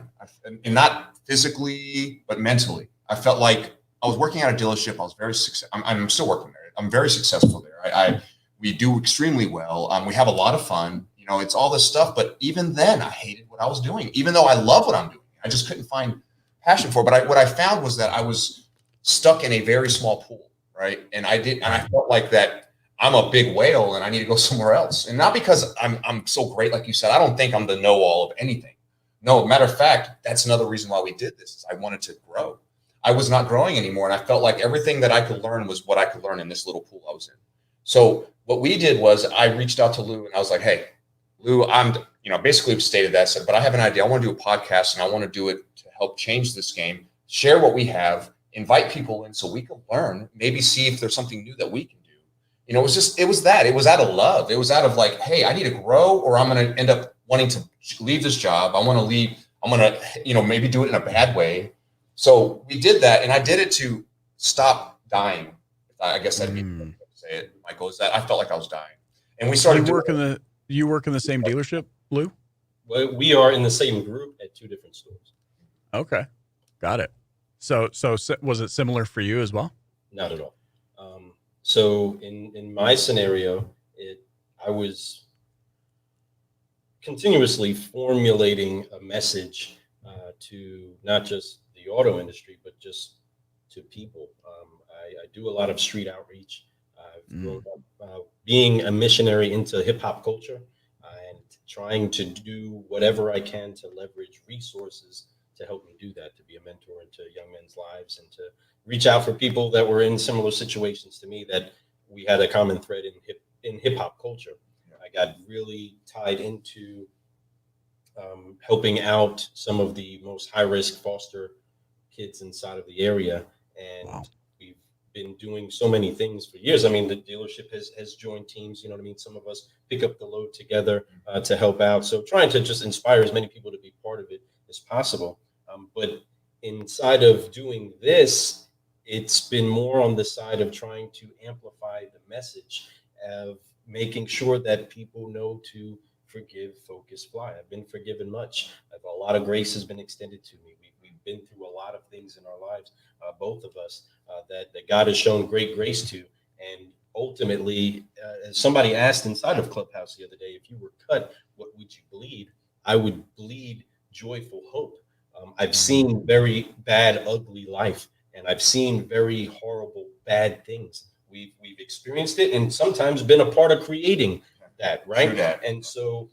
and not physically, but mentally. I felt like I was working at a dealership. I was very successful. I'm still working there. I'm very successful there. We do extremely well. We have a lot of fun. You know, it's all this stuff. But even then, I hated what I was doing, even though I love what I'm doing. I just couldn't find passion for it. But what I found was that I was stuck in a very small pool, right? And I felt like that I'm a big whale and I need to go somewhere else. And not because I'm so great, like you said. I don't think I'm the know-all of anything. No, matter of fact, that's another reason why we did this. Is I wanted to grow. I was not growing anymore, and I felt like everything that I could learn was what I could learn in this little pool I was in. So what we did was I reached out to Lou and I was like, hey, Lou, basically stated that, said, but I have an idea. I want to do a podcast and I want to do it to help change this game, share what we have, invite people in so we can learn, maybe see if there's something new that we can do. You know, it was out of love. It was out of like, hey, I need to grow or I'm going to end up wanting to leave this job. I want to leave. I'm going to, maybe do it in a bad way. So we did that. And I did it to stop dying. I guess that'd be the way to say it, Michael, is that I felt like I was dying. And we started you work in the same dealership, Lou? Well, we are in the same group at 2 different stores. Okay. Got it. So was it similar for you as well? Not at all. So in my scenario, I was continuously formulating a message to not just the auto industry, but just to people. I do a lot of street outreach. I've grown up being a missionary into hip hop culture and trying to do whatever I can to leverage resources to help me do that, to be a mentor into young men's lives and to reach out for people that were in similar situations to me, that we had a common thread in hip hop culture. I got really tied into helping out some of the most high risk foster kids inside of the area. And Wow. we've been doing so many things for years. I mean, the dealership has joined teams, you know what I mean? Some of us pick up the load together to help out. So trying to just inspire as many people to be part of it as possible. But inside of doing this, it's been more on the side of trying to amplify the message of making sure that people know to forgive, focus, fly. I've been forgiven much. A lot of grace has been extended to me. We've been through a lot of things in our lives, both of us, that God has shown great grace to. And ultimately, as somebody asked inside of Clubhouse the other day, if you were cut, what would you bleed? I would bleed joyful hope. I've seen very bad, ugly life, and I've seen very horrible, bad things. We've experienced it, and sometimes been a part of creating that, right? True that. And so,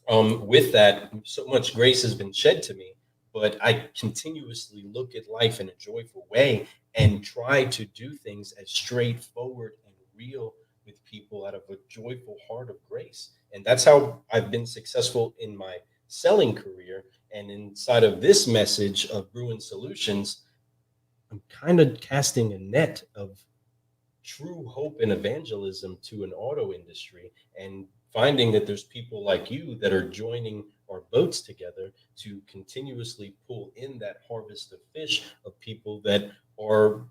with that, so much grace has been shed to me, but I continuously look at life in a joyful way and try to do things as straightforward and real with people out of a joyful heart of grace. And that's how I've been successful in my selling career. And inside of this message of Brewing Solutions, I'm kind of casting a net of true hope and evangelism to an auto industry, and finding that there's people like you that are joining our boats together to continuously pull in that harvest of fish of people that are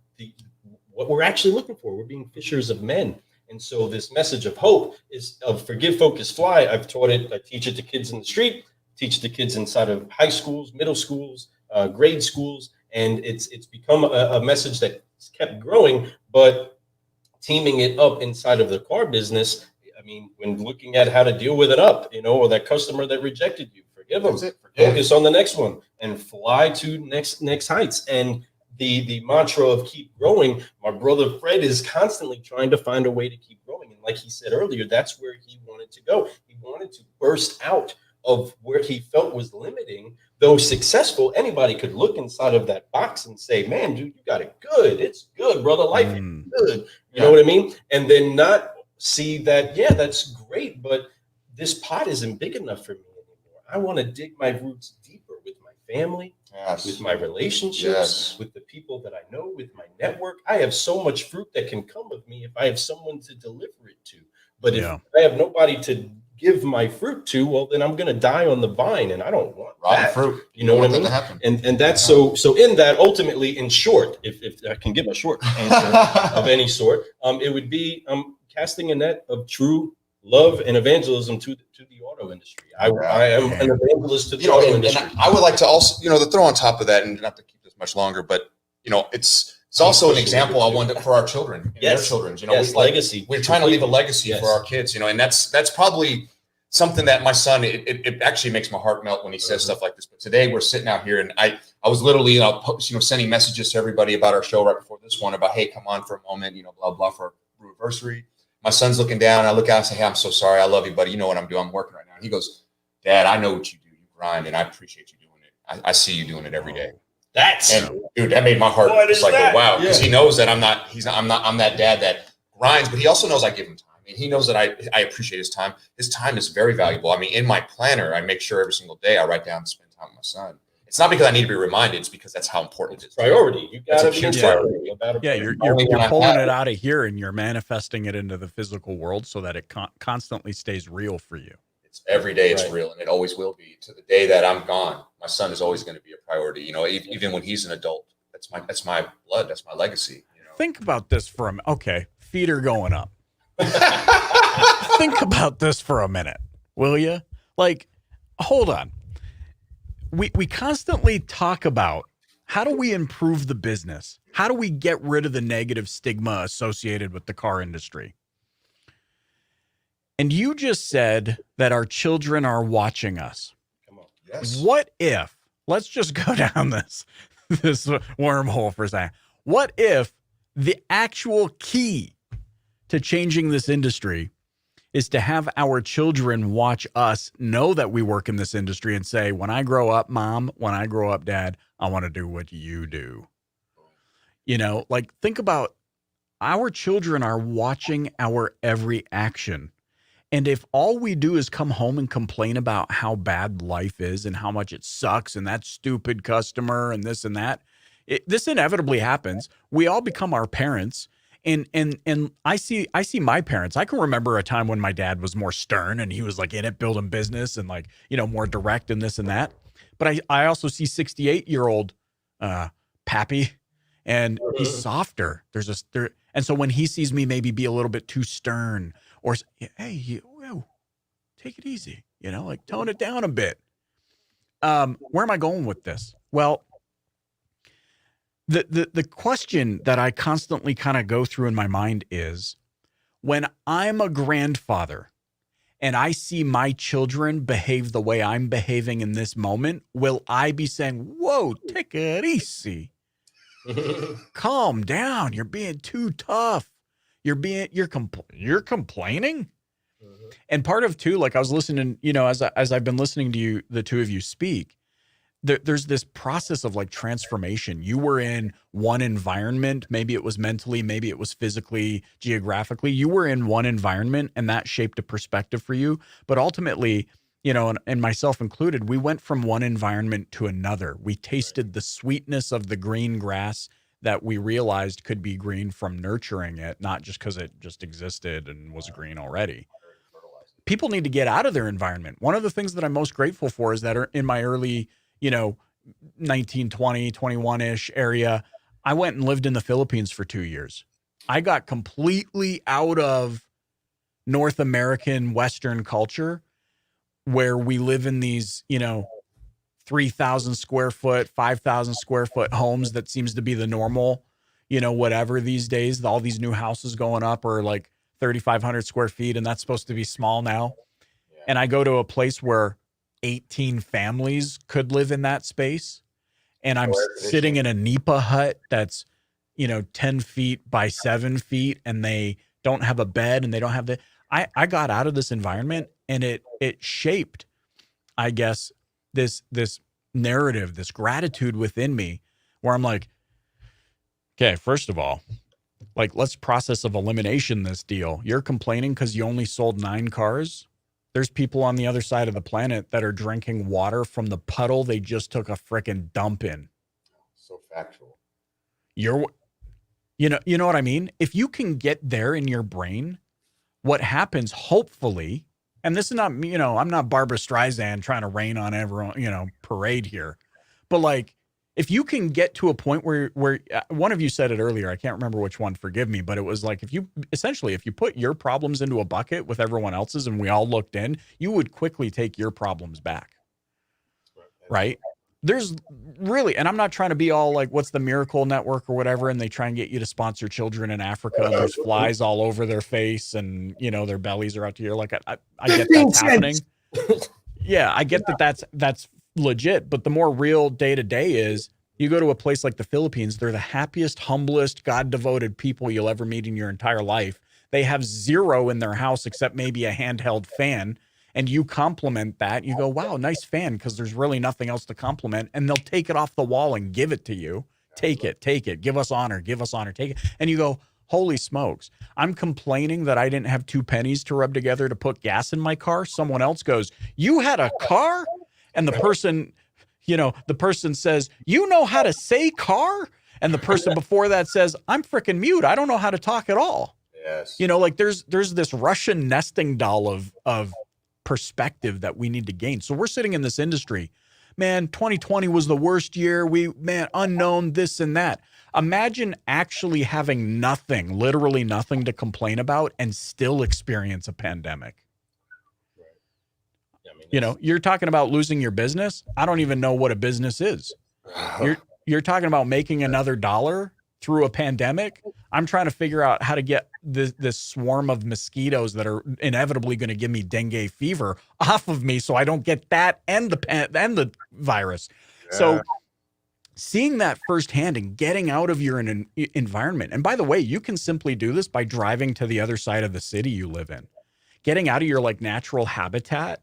what we're actually looking for. We're being fishers of men. And so this message of hope is of forgive, focus, fly. I've taught it. I teach it to kids in the street, teach it to kids inside of high schools, middle schools, grade schools. And it's become a message that's kept growing, but teaming it up inside of the car business. I mean, when looking at how to deal with it up, or that customer that rejected you, forgive them, focus on the next one, and fly to next heights. And the mantra of keep growing, my brother Fred is constantly trying to find a way to keep growing. And like he said earlier, that's where he wanted to go. He wanted to burst out of where he felt was limiting. Though successful, anybody could look inside of that box and say, man, dude, you got it good. It's good, brother. Life is good. You know what I mean? And then not see that, yeah, that's great, but this pot isn't big enough for me anymore. I want to dig my roots deeper with my family, with my relationships, with the people that I know, with my network. I have so much fruit that can come of me if I have someone to deliver it to. But if I have nobody to give my fruit to, well, then I'm going to die on the vine, and I don't want that. Fruit. You know what I mean? And that's so in that, ultimately, in short, if I can give a short answer of any sort, it would be casting a net of true love and evangelism to the auto industry. I am an evangelist to the auto industry. And I would like to also, to throw on top of that, and not to keep this much longer, but it's also an example I want for our children and their children. Legacy. We're trying to leave a legacy for our kids, and that's probably something that my son, it actually makes my heart melt when he says stuff like this. But today we're sitting out here, and I was literally, sending messages to everybody about our show right before this one about, hey, come on for a moment, blah, blah, for Brewiversary. My son's looking down, and I look out and say, hey, I'm so sorry. I love you, buddy. You know what I'm doing. I'm working right now. And he goes, Dad, I know what you do. You grind, and I appreciate you doing it. I see you doing it every day. Dude, that made my heart just like, wow, because he knows that I'm that dad that grinds, but he also knows I give him time. I mean, he knows that I appreciate his time. His time is very valuable. I mean, in my planner, I make sure every single day I write down and spend time with my son. It's not because I need to be reminded; it's because that's how important it is. Priority. You got to be a priority. You're pulling it out of here, and you're manifesting it into the physical world so that it constantly stays real for you. It's every day. It's real, and it always will be. To the day that I'm gone, my son is always going to be a priority. Even when he's an adult, that's my blood. That's my legacy. Think about this for a minute. Okay, feet are going up. Think about this for a minute, will you? Like, hold on. We constantly talk about how do we improve the business? How do we get rid of the negative stigma associated with the car industry? And you just said that our children are watching us. Come on. Yes. What if, let's just go down this wormhole for a second. What if the actual key to changing this industry is to have our children watch us, know that we work in this industry, and say, when I grow up, Mom, when I grow up, Dad, I want to do what you do. Think about our children are watching our every action. And if all we do is come home and complain about how bad life is and how much it sucks and that stupid customer and this and that, This inevitably happens. We all become our parents. And I see my parents. I can remember a time when my dad was more stern and he was like in it building business and like, more direct and this and that. But I also see 68-year-old Pappy, and he's softer. And so when he sees me maybe be a little bit too stern or, hey, take it easy, like tone it down a bit. Where am I going with this? Well, the question that I constantly kind of go through in my mind is, when I'm a grandfather and I see my children behave the way I'm behaving in this moment, will I be saying, whoa, take it easy. Calm down. You're being too tough. You're complaining. And part of too, like I was listening, as I've been listening to you, the two of you speak, there's this process of like transformation. You were in one environment, maybe it was mentally, maybe it was physically, geographically. You were in one environment and that shaped a perspective for you. But ultimately, and myself included, we went from one environment to another. We tasted the sweetness of the green grass that we realized could be green from nurturing it, not just because it just existed and was green already. People need to get out of their environment. One of the things that I'm most grateful for is that in my early 1920, 21-ish area, I went and lived in the Philippines for 2 years. I got completely out of North American Western culture where we live in these, 3,000 square foot, 5,000 square foot homes that seems to be the normal, whatever these days. All these new houses going up are like 3,500 square feet, and that's supposed to be small now. Yeah. And I go to a place where 18 families could live in that space. And I'm sitting in a Nipa hut that's, 10 feet by 7 feet, and they don't have a bed and they don't have I got out of this environment, and it shaped, I guess, this narrative, this gratitude within me where I'm like, okay, first of all, like, let's process of elimination this deal. You're complaining because you only sold 9 cars. There's people on the other side of the planet that are drinking water from the puddle they just took a frickin' dump in. So factual. You know what I mean? If you can get there in your brain, what happens, hopefully, and this is not, I'm not Barbara Streisand trying to rain on everyone, parade here. But like, if you can get to a point where one of you said it earlier, I can't remember which one, forgive me, but it was like, if you put your problems into a bucket with everyone else's and we all looked in, you would quickly take your problems back. Right? There's really, and I'm not trying to be all like, what's the Miracle Network or whatever, and they try and get you to sponsor children in Africa, and there's flies all over their face, and their bellies are out to your, like, I get that's happening. Yeah, I get that's legit, but the more real day to day is, you go to a place like the Philippines, they're the happiest, humblest, God-devoted people you'll ever meet in your entire life. They have 0 in their house except maybe a handheld fan. And you compliment that, you go, wow, nice fan, because there's really nothing else to compliment. And they'll take it off the wall and give it to you. Take it. Give us honor, take it. And you go, holy smokes. I'm complaining that I didn't have 2 pennies to rub together to put gas in my car. Someone else goes, you had a car? And the person, says, you know how to say car? And the person before that says, I'm freaking mute. I don't know how to talk at all. Yes. Like there's this Russian nesting doll of perspective that we need to gain. So we're sitting in this industry, man, 2020 was the worst year. Unknown, this and that. Imagine actually having nothing, literally nothing to complain about and still experience a pandemic. Right. Yeah, you're talking about losing your business. I don't even know what a business is. You're talking about making another dollar through a pandemic. I'm trying to figure out how to get this swarm of mosquitoes that are inevitably going to give me dengue fever off of me, so I don't get that and the virus. Yeah. So seeing that firsthand and getting out of your environment. And by the way, you can simply do this by driving to the other side of the city you live in. Getting out of your like natural habitat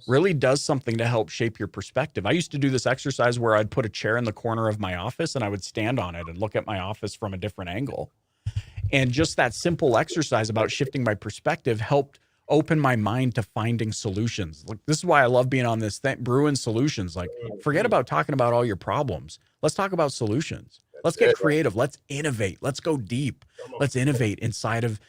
really does something to help shape your perspective. I used to do this exercise where I'd put a chair in the corner of my office and I would stand on it and look at my office from a different angle. And just that simple exercise about shifting my perspective helped open my mind to finding solutions. Like, this is why I love being on this thing, brewing solutions. Like, forget about talking about all your problems. Let's talk about solutions. Let's get creative. Let's innovate. Let's go deep. Let's innovate inside of,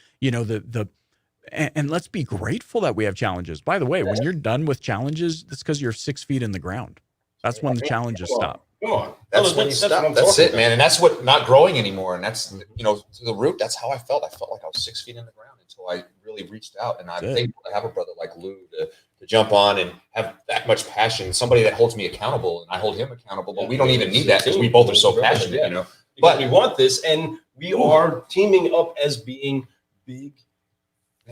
and let's be grateful that we have challenges. By the way, when you're done with challenges, that's because you're 6 feet in the ground. That's when the challenges stop. Come on. That's when you stop. That's it, man. And that's what not growing anymore. And that's, to the root, that's how I felt. I felt like I was 6 feet in the ground until I really reached out. And I'm thankful to have a brother like Lou to jump on and have that much passion, somebody that holds me accountable and I hold him accountable. But we don't even need that because we both are so passionate, But we want this, and we are teaming up as being big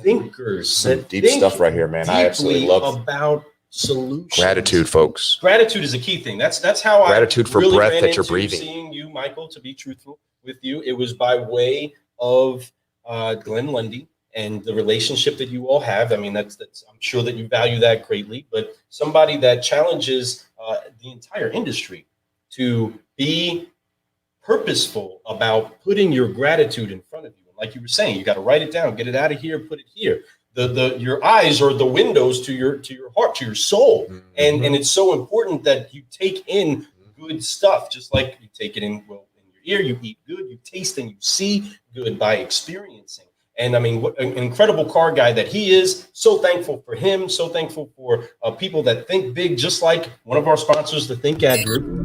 thinkers. Some deep stuff right here, man. I absolutely love about solutions. Gratitude, folks. Gratitude is a key thing. That's how gratitude for really breath that you're breathing. Seeing you, Michael, to be truthful with you, it was by way of Glenn Lundy and the relationship that you all have. I mean, that's I'm sure that you value that greatly. But somebody that challenges the entire industry to be purposeful about putting your gratitude in front of you. Like you were saying, you got to write it down, get it out of here, put it here. Your eyes are the windows to your heart, to your soul. Mm-hmm. And it's so important that you take in good stuff, just like you take it in in your ear, you eat good, you taste and you see good by experiencing. And I mean, what an incredible car guy that he is. So thankful for him. So thankful for people that think big, just like one of our sponsors, the Think Ad Group.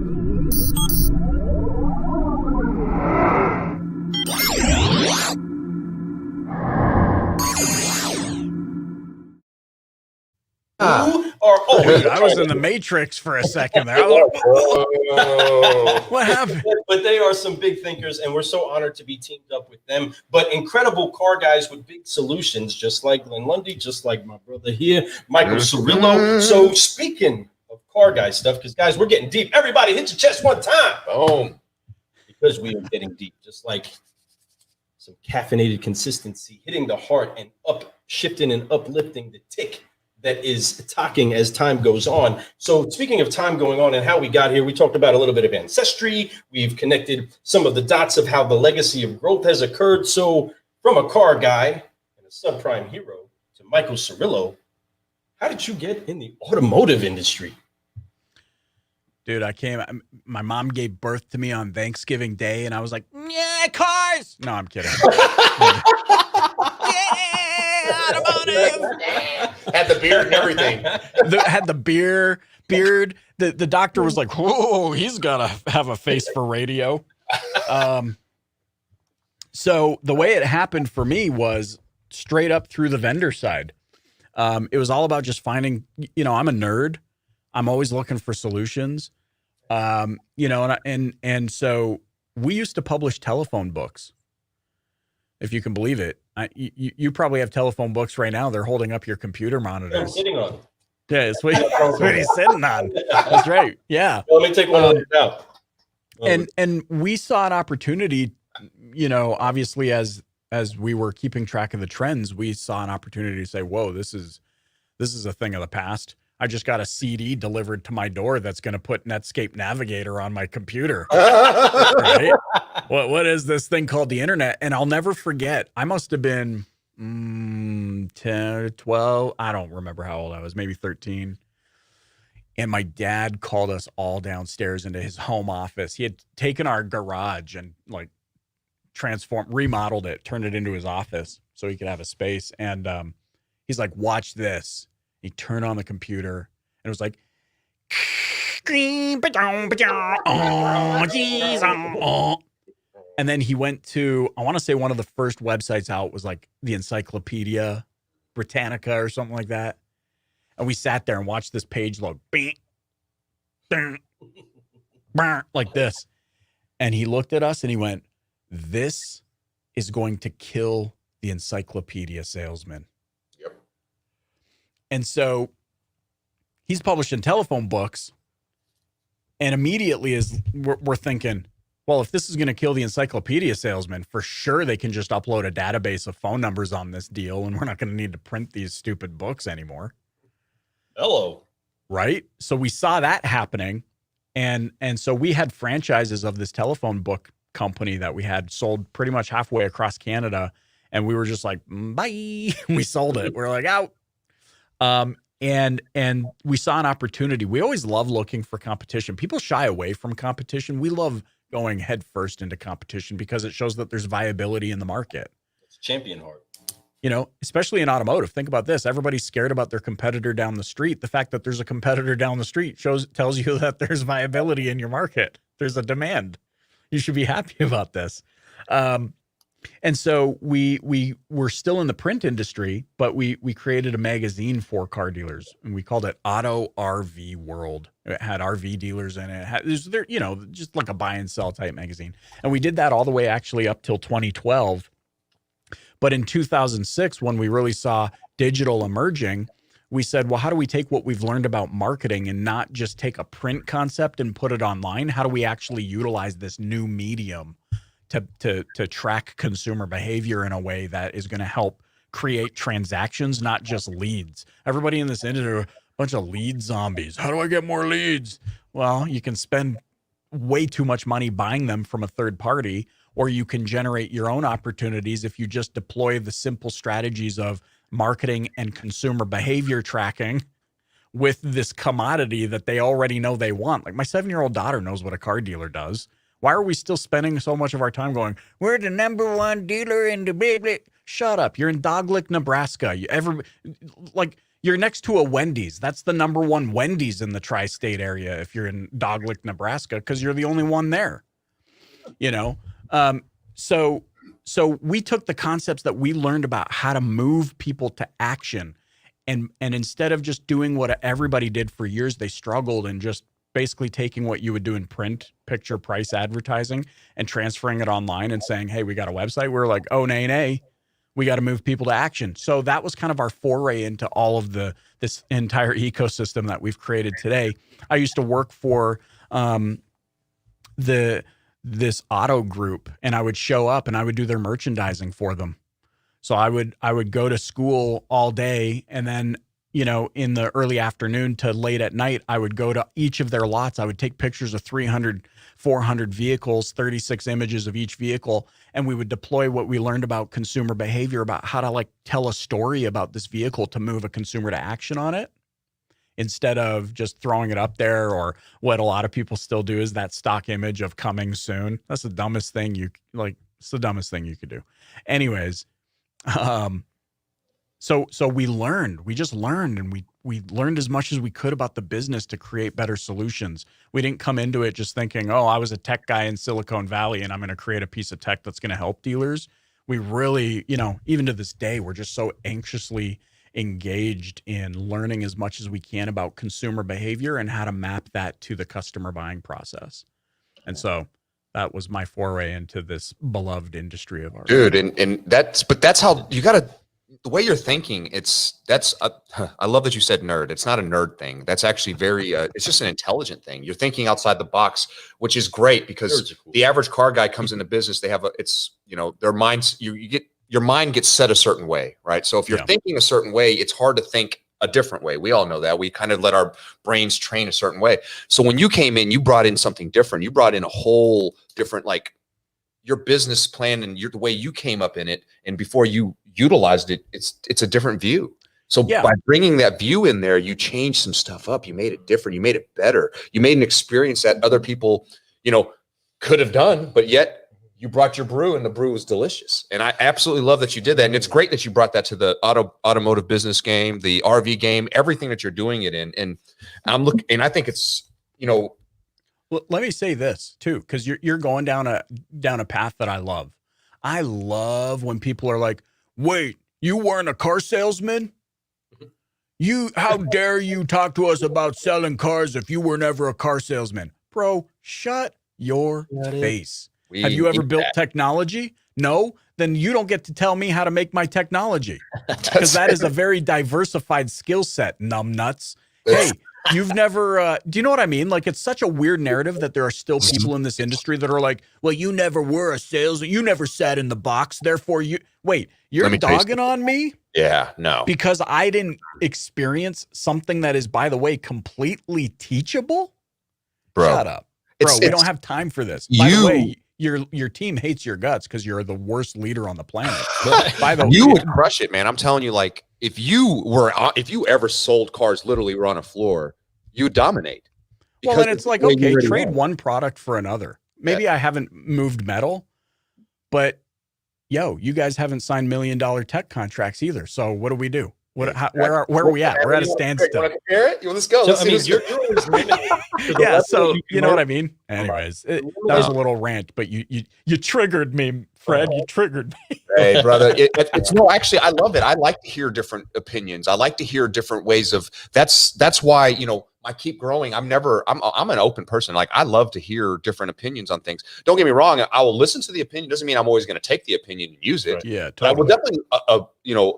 I was in the Matrix for a second there. What happened? But they are some big thinkers, and we're so honored to be teamed up with them. But incredible car guys with big solutions, just like Glenn Lundy, just like my brother here, Michael Cirillo. So speaking of car guy stuff, because guys, we're getting deep. Everybody hit your chest one time. Boom. Because we are getting deep, just like some caffeinated consistency, hitting the heart and shifting and uplifting the tick that is talking as time goes on. So speaking of time going on and how we got here, we talked about a little bit of ancestry. We've connected some of the dots of how the legacy of growth has occurred. So from a car guy and a subprime hero to Michael Cirillo, how did you get in the automotive industry? Dude, my mom gave birth to me on Thanksgiving Day, and I was like, yeah, cars. No, I'm kidding. Automotive. Had the beard and everything. Had the beard. The doctor was like, whoa, he's got to have a face for radio. So the way it happened for me was straight up through the vendor side. It was all about just finding, I'm a nerd. I'm always looking for solutions. And so we used to publish telephone books, if you can believe it. You probably have telephone books right now. They're holding up your computer monitors. I'm sitting on. Yeah, it's what he's sitting on. That's right. Yeah. Well, let me take one of those out. And we saw an opportunity, obviously as we were keeping track of the trends, we saw an opportunity to say, whoa, this is a thing of the past. I just got a CD delivered to my door that's going to put Netscape Navigator on my computer. Right? What is this thing called the internet? And I'll never forget. I must have been 10, 12. I don't remember how old I was, maybe 13. And my dad called us all downstairs into his home office. He had taken our garage and remodeled it, turned it into his office so he could have a space. And he's like, watch this. He turned on the computer and it was like, and then he went to, I want to say one of the first websites out was like the Encyclopedia Britannica or something like that. And we sat there and watched this page load like this. And he looked at us and he went, this is going to kill the encyclopedia salesman. And so he's publishing telephone books, and immediately we're thinking, well, if this is going to kill the encyclopedia salesman, for sure they can just upload a database of phone numbers on this deal, and we're not going to need to print these stupid books anymore. Hello. Right? So we saw that happening, and so we had franchises of this telephone book company that we had sold pretty much halfway across Canada, and we were just like, bye. We sold it. We're like, out. And we saw an opportunity. We always love looking for competition. People shy away from competition. We love going headfirst into competition because it shows that there's viability in the market. It's champion heart. You know, especially in automotive. Think about this. Everybody's scared about their competitor down the street. The fact that there's a competitor down the street tells you that there's viability in your market. There's a demand. You should be happy about this. And so we were still in the print industry, but we created a magazine for car dealers, and we called it Auto RV World. It had RV dealers in it. It was there, you know, just like a buy and sell type magazine. And we did that all the way actually up till 2012. But in 2006, when we really saw digital emerging, we said, well, how do we take what we've learned about marketing and not just take a print concept and put it online? How do we actually utilize this new medium to track consumer behavior in a way that is going to help create transactions, not just leads? Everybody in this industry are a bunch of lead zombies. How do I get more leads? Well, you can spend way too much money buying them from a third party, or you can generate your own opportunities if you just deploy the simple strategies of marketing and consumer behavior tracking with this commodity that they already know they want. Like my 7-year-old daughter knows what a car dealer does. Why are we still spending so much of our time going, we're the #1 dealer in the blah, blah. Shut up. You're in Doglick, Nebraska. You're next to a Wendy's. That's the #1 Wendy's in the tri-state area if you're in Doglick, Nebraska, because you're the only one there. You know? So we took the concepts that we learned about how to move people to action, and instead of just doing what everybody did for years, they struggled and just basically taking what you would do in print, picture price advertising, and transferring it online and saying, hey, we got a website. We're like, oh, nay, we got to move people to action. So that was kind of our foray into all of this entire ecosystem that we've created today. I used to work for this auto group, and I would show up and I would do their merchandising for them. So I would go to school all day, and then, you know, in the early afternoon to late at night, I would go to each of their lots. I would take pictures of 300, 400 vehicles, 36 images of each vehicle, and we would deploy what we learned about consumer behavior, about how to like tell a story about this vehicle to move a consumer to action on it, instead of just throwing it up there, or what a lot of people still do is that stock image of coming soon. That's the dumbest thing it's the dumbest thing you could do. Anyways, so we just learned, and we learned as much as we could about the business to create better solutions. We didn't come into it just thinking, oh, I was a tech guy in Silicon Valley and I'm going to create a piece of tech that's going to help dealers. We really, you know, even to this day, we're just so anxiously engaged in learning as much as we can about consumer behavior and how to map that to the customer buying process. And so that was my foray into this beloved industry of ours. Dude, and that's how you gotta, the way you're thinking, I love that you said nerd. It's not a nerd thing. That's actually very, it's just an intelligent thing. You're thinking outside the box, which is great, because cool. The average car guy comes into business, they have their minds, your mind gets set a certain way, right? So if you're thinking a certain way, it's hard to think a different way. We all know that. We kind of let our brains train a certain way. So when you came in, you brought in something different. You brought in a whole different, like, your business plan and the way you came up in it. And before you utilized it, it's a different view. So by bringing that view in there, you changed some stuff up. You made it different. You made it better. You made an experience that other people, could have done, but yet you brought your brew, and the brew was delicious. And I absolutely love that you did that. And it's great that you brought that to the automotive business game, the RV game, everything that you're doing it in. And I think it's, Well, let me say this too, because you're going down a path that I love. I love when people are like, wait, you weren't a car salesman? How dare you talk to us about selling cars if you were never a car salesman? Bro, shut your face. Have you ever built technology? No? Then you don't get to tell me how to make my technology, because that is a very diversified skill set, numbnuts. Hey, you've never, do you know what I mean? Like, it's such a weird narrative that there are still people in this industry that are like, well, you never were a salesman. You never sat in the box. Therefore, you're dogging on me? Yeah, no. Because I didn't experience something that is, by the way, completely teachable? Bro. Shut up. Bro, we don't have time for this. By the way, your team hates your guts because you're the worst leader on the planet. By the way, you would crush it, man. I'm telling you, like, if you ever sold cars, literally were on a floor, you would dominate. Well, and it's like, okay, trade one product for another. maybe I haven't moved metal, but yo, you guys haven't signed $1 million tech contracts either. So what do we do? Where are we at? We're at a standstill. Want to compare it? Let's go. So, I mean, you're always limited to the Yeah, level so you can you know what learn. I mean? Anyways, that was a little rant, but you triggered me, Fred. You triggered me. Hey, brother. It's no, actually, I love it. I like to hear different opinions. I like to hear different ways of. That's why I keep growing. I'm an open person. Like, I love to hear different opinions on things. Don't get me wrong. I will listen to the opinion. Doesn't mean I'm always going to take the opinion and use it. Right. Yeah, But I will totally. definitely,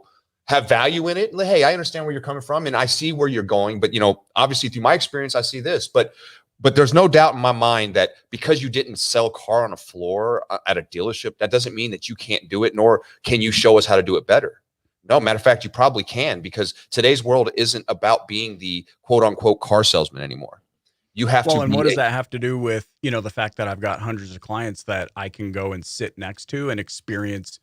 have value in it. Hey, I understand where you're coming from, and I see where you're going. But obviously, through my experience, I see this. But there's no doubt in my mind that because you didn't sell a car on a floor at a dealership, that doesn't mean that you can't do it, nor can you show us how to do it better. No, matter of fact, you probably can, because today's world isn't about being the quote unquote car salesman anymore. You have to. And what does that have to do with, the fact that I've got hundreds of clients that I can go and sit next to and experience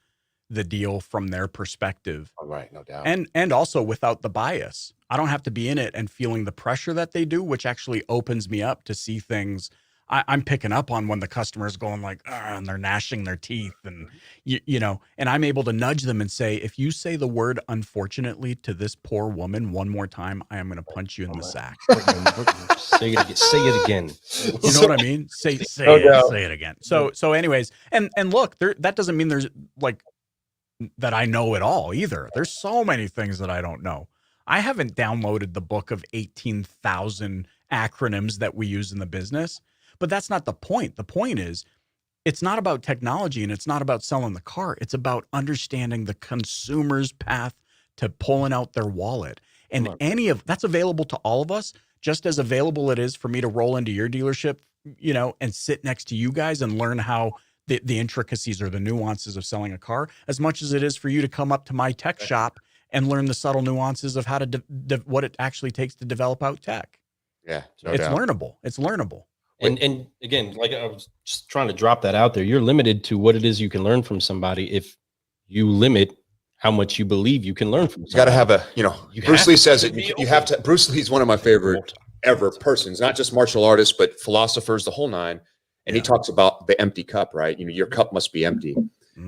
the deal from their perspective? All right, no doubt. And also without the bias. I don't have to be in it and feeling the pressure that they do, which actually opens me up to see things I'm picking up on when the customer's going like, and they're gnashing their teeth, and and I'm able to nudge them and say, if you say the word "unfortunately" to this poor woman one more time, I am going to punch you in the sack. Say it again. You know what I mean? Say it again. So anyways, and look, that doesn't mean there's like that I know it all either. There's so many things that I don't know. I haven't downloaded the book of 18,000 acronyms that we use in the business, but that's not the point. The point is, it's not about technology and it's not about selling the car. It's about understanding the consumer's path to pulling out their wallet. And that's available to all of us, just as available it is for me to roll into your dealership, and sit next to you guys and learn how the intricacies or the nuances of selling a car, as much as it is for you to come up to my tech shop and learn the subtle nuances of how to what it actually takes to develop out tech. Yeah, it's learnable. It's learnable. And again, like I was just trying to drop that out there, you're limited to what it is you can learn from somebody if you limit how much you believe you can learn from somebody. You got to have Bruce Lee says it. You have to. Bruce Lee's one of my favorite ever persons, not just martial artists, but philosophers, the whole nine. And he talks about the empty cup, right? Your cup must be empty.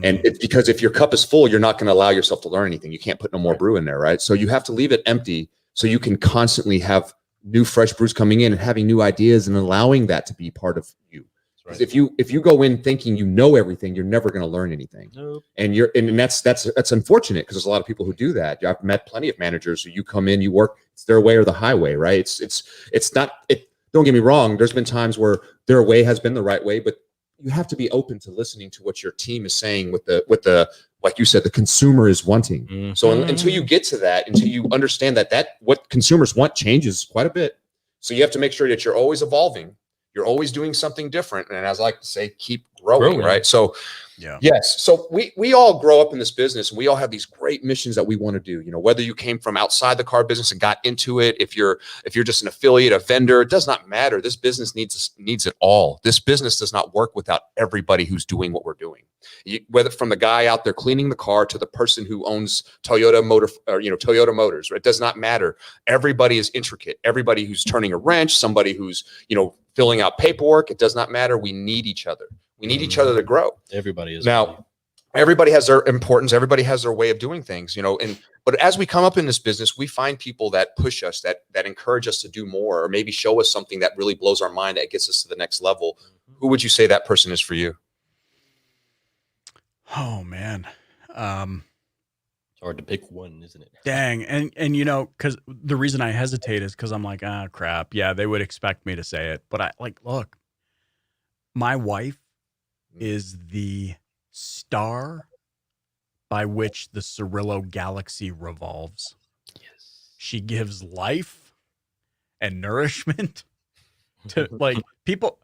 And it's because if your cup is full, you're not going to allow yourself to learn anything. You can't put no more brew in there, right? So you have to leave it empty so you can constantly have new, fresh brews coming in and having new ideas and allowing that to be part of you. Right. If you go in thinking you know everything, you're never going to learn anything. Nope. And that's unfortunate, because there's a lot of people who do that. I've met plenty of managers who you come in, you work, it's their way or the highway, right? It's not. Don't get me wrong. There's been times where their way has been the right way, but you have to be open to listening to what your team is saying with the like you said, the consumer is wanting. Mm-hmm. So until you get to that, until you understand that what consumers want changes quite a bit. So you have to make sure that you're always evolving. You're always doing something different. And as I like to say, keep growing. Right? So yes. So we all grow up in this business, and we all have these great missions that we want to do. Whether you came from outside the car business and got into it, if you're just an affiliate, a vendor, it does not matter. This business needs it all. This business does not work without everybody who's doing what we're doing. Whether from the guy out there cleaning the car to the person who owns Toyota Motors, right? It does not matter. Everybody is intricate. Everybody who's turning a wrench, somebody who's, filling out paperwork, it does not matter. We need each other. We need each other to grow. Everybody is. Now, everybody has their importance. Everybody has their way of doing things, but as we come up in this business, we find people that push us, that encourage us to do more, or maybe show us something that really blows our mind, that gets us to the next level. Who would you say that person is for you? Oh man. It's hard to pick one, isn't it? Dang. And because the reason I hesitate is because I'm like, crap. Yeah, they would expect me to say it. But look, my wife is the star by which the Cirillo galaxy revolves. Yes. She gives life and nourishment to people,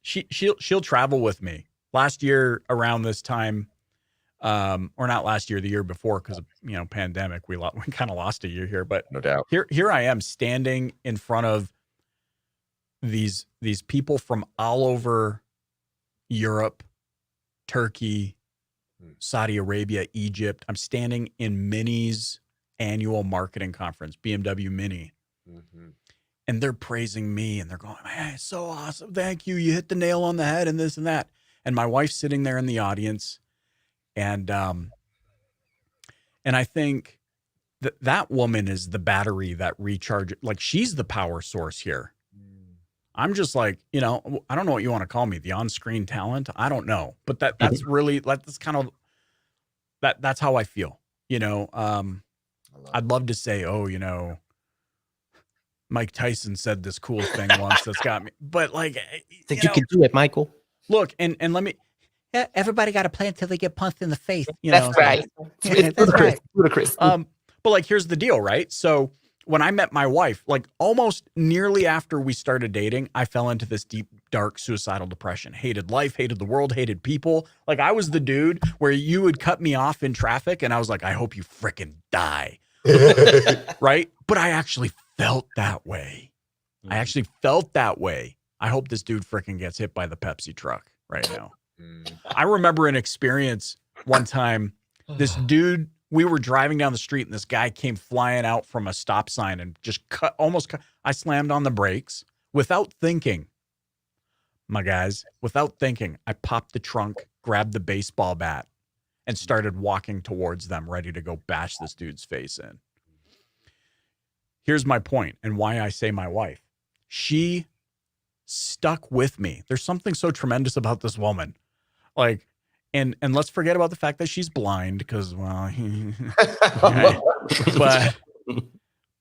she'll travel with me. Last year around this time, or not last year, the year before, because of pandemic, we kind of lost a year here. But no doubt, here I am standing in front of these people from all over Europe, Turkey, Saudi Arabia, Egypt. I'm standing in Mini's annual marketing conference, BMW Mini, and they're praising me and they're going, man, it's so awesome. Thank you. You hit the nail on the head and this and that. And my wife's sitting there in the audience. And I think that woman is the battery that recharges. Like, she's the power source here. I'm just like, I don't know what you want to call me, the on-screen talent. I don't know, but that's really, that's kind of, that's how I feel, I'd love to say, Mike Tyson said this cool thing once that's got me, but like, think you can do it, Michael. Look, and let me, everybody got to play until they get punched in the face. That's right. That's Ludicrous. right. Ludicrous. But like, here's the deal, right? So when I met my wife, like almost nearly after we started dating, I fell into this deep, dark suicidal depression. Hated life, hated the world, hated people. Like, I was the dude where you would cut me off in traffic and I was like, I hope you freaking die. Right? But I actually felt that way. I actually felt that way. I hope this dude freaking gets hit by the Pepsi truck right now. I remember an experience one time, this dude, we were driving down the street and this guy came flying out from a stop sign and just I slammed on the brakes without thinking. My guys, without thinking, I popped the trunk, grabbed the baseball bat, and started walking towards them, ready to go bash this dude's face in. Here's my point and why I say my wife. She stuck with me. There's something so tremendous about this woman. Like, and let's forget about the fact that she's blind, because, well,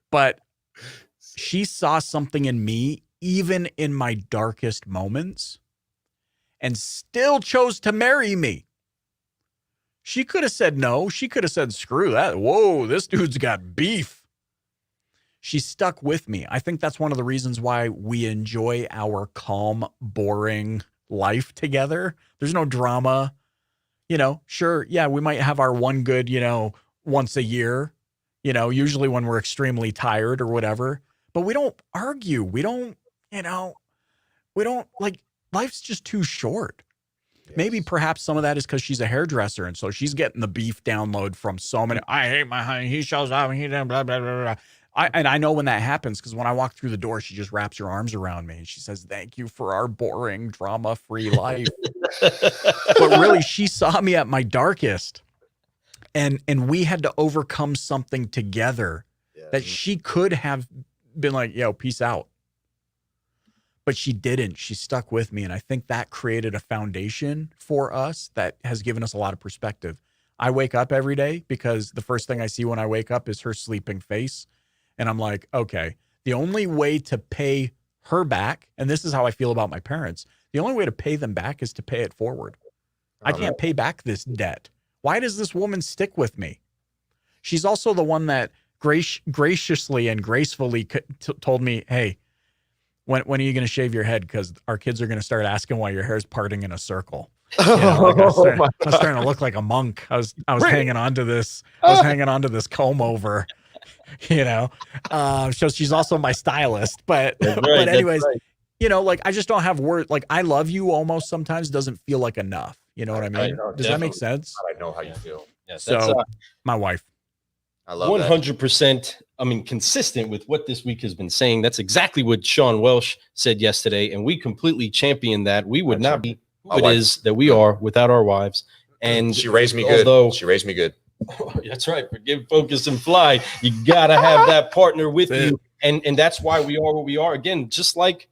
but she saw something in me, even in my darkest moments, and still chose to marry me. She could have said no. She could have said, screw that. Whoa, this dude's got beef. She stuck with me. I think that's one of the reasons why we enjoy our calm, boring life together. There's no drama. Sure, yeah, we might have our one good, once a year, usually when we're extremely tired or whatever, but we don't argue. We don't, like, life's just too short. Yes. Maybe perhaps some of that is because she's a hairdresser, and so she's getting the beef download from so many. I hate my honey. He shows up and he blah, blah, blah, blah. I know when that happens, because when I walk through the door, she just wraps her arms around me and she says, thank you for our boring, drama-free life. But really, she saw me at my darkest, and we had to overcome something together that she could have been like, yo, peace out. But she didn't. She stuck with me. And I think that created a foundation for us that has given us a lot of perspective. I wake up every day because the first thing I see when I wake up is her sleeping face. And I'm like, okay, the only way to pay her back, and this is how I feel about my parents, the only way to pay them back is to pay it forward. I can't pay back this debt. Why does this woman stick with me? She's also the one that graciously and gracefully told me, hey, when are you going to shave your head? Because our kids are going to start asking why your hair's parting in a circle. I was starting to look like a monk. I was hanging on to this. I was hanging on to this comb over. So she's also my stylist, but anyways, like, I just don't have words. Like, I love you almost sometimes doesn't feel like enough. You know what I mean? Does that make sense? I know how you feel. Yes, so my wife. I love 100%. I mean, consistent with what this week has been saying. That's exactly what Sean Welsh said yesterday. And we completely champion that. We would not be who it is that we are without our wives. And she raised me good. She raised me good. That's right. Forgive, focus, and fly. You gotta have that partner with you, and that's why we are what we are. Again, just like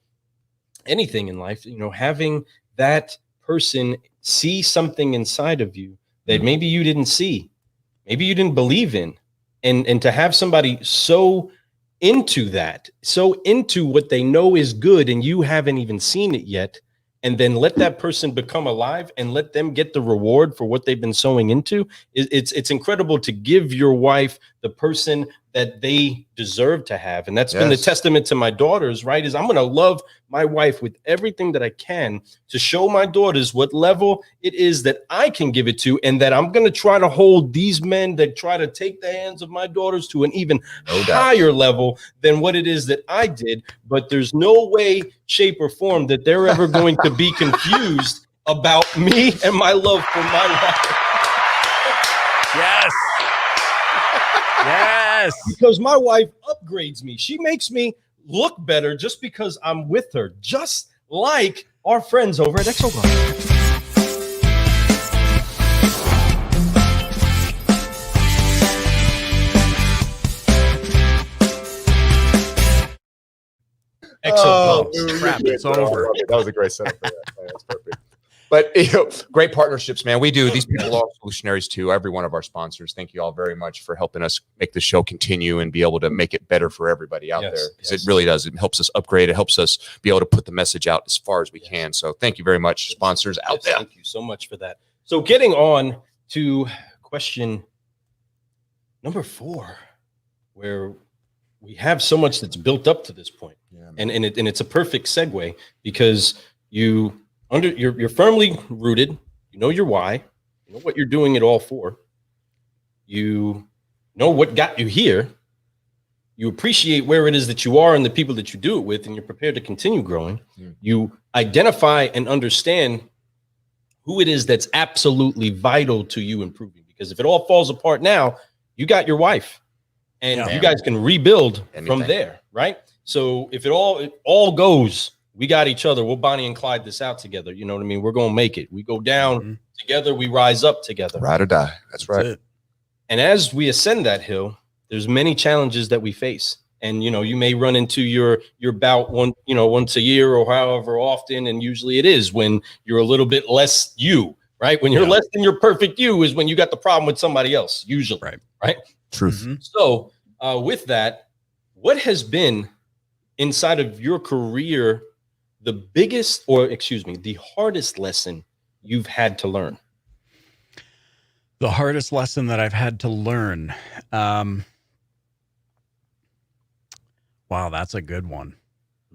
anything in life, having that person see something inside of you that maybe you didn't see, maybe you didn't believe in, and to have somebody so into that, so into what they know is good, and you haven't even seen it yet. And then let that person become alive and let them get the reward for what they've been sowing into. It's incredible to give your wife the person that they deserve to have. And that's been the testament to my daughters, right? Is I'm going to love my wife with everything that I can to show my daughters what level it is that I can give it to. And that I'm going to try to hold these men that try to take the hands of my daughters to an even higher level than what it is that I did. But there's no way, shape, or form that they're ever going to be confused about me and my love for my wife. Yes. Yes. Because my wife upgrades me. She makes me look better just because I'm with her, just like our friends over at Exobar. Excellent. Crap, it's over. That was a great setup for that. That's perfect. But great partnerships, man. We do. These people are Solutionaries too. Every one of our sponsors. Thank you all very much for helping us make the show continue and be able to make it better for everybody out there. Because it really does. It helps us upgrade. It helps us be able to put the message out as far as we can. So thank you very much, sponsors out there. Thank you so much for that. So getting on to question number 4, where we have so much that's built up to this point. Yeah, and it's a perfect segue because you're firmly rooted, you know your why, you know what you're doing it all for, you know what got you here, you appreciate where it is that you are and the people that you do it with, and you're prepared to continue growing. You identify and understand who it is that's absolutely vital to you improving, because if it all falls apart now, you got your wife and you guys can rebuild from there, right? So if it all goes, we got each other. We'll Bonnie and Clyde this out together. You know what I mean? We're going to make it. We go down together. We rise up together. Ride or die. That's right. It. And as we ascend that hill, there's many challenges that we face. And, you know, you may run into your bout once a year or however often. And usually it is when you're a little bit less you, right? When you're less than your perfect you is when you got the problem with somebody else, usually. Right. Truth. Mm-hmm. So with that, what has been inside of your career the hardest lesson you've had to learn? The hardest lesson that I've had to learn. Wow, that's a good one.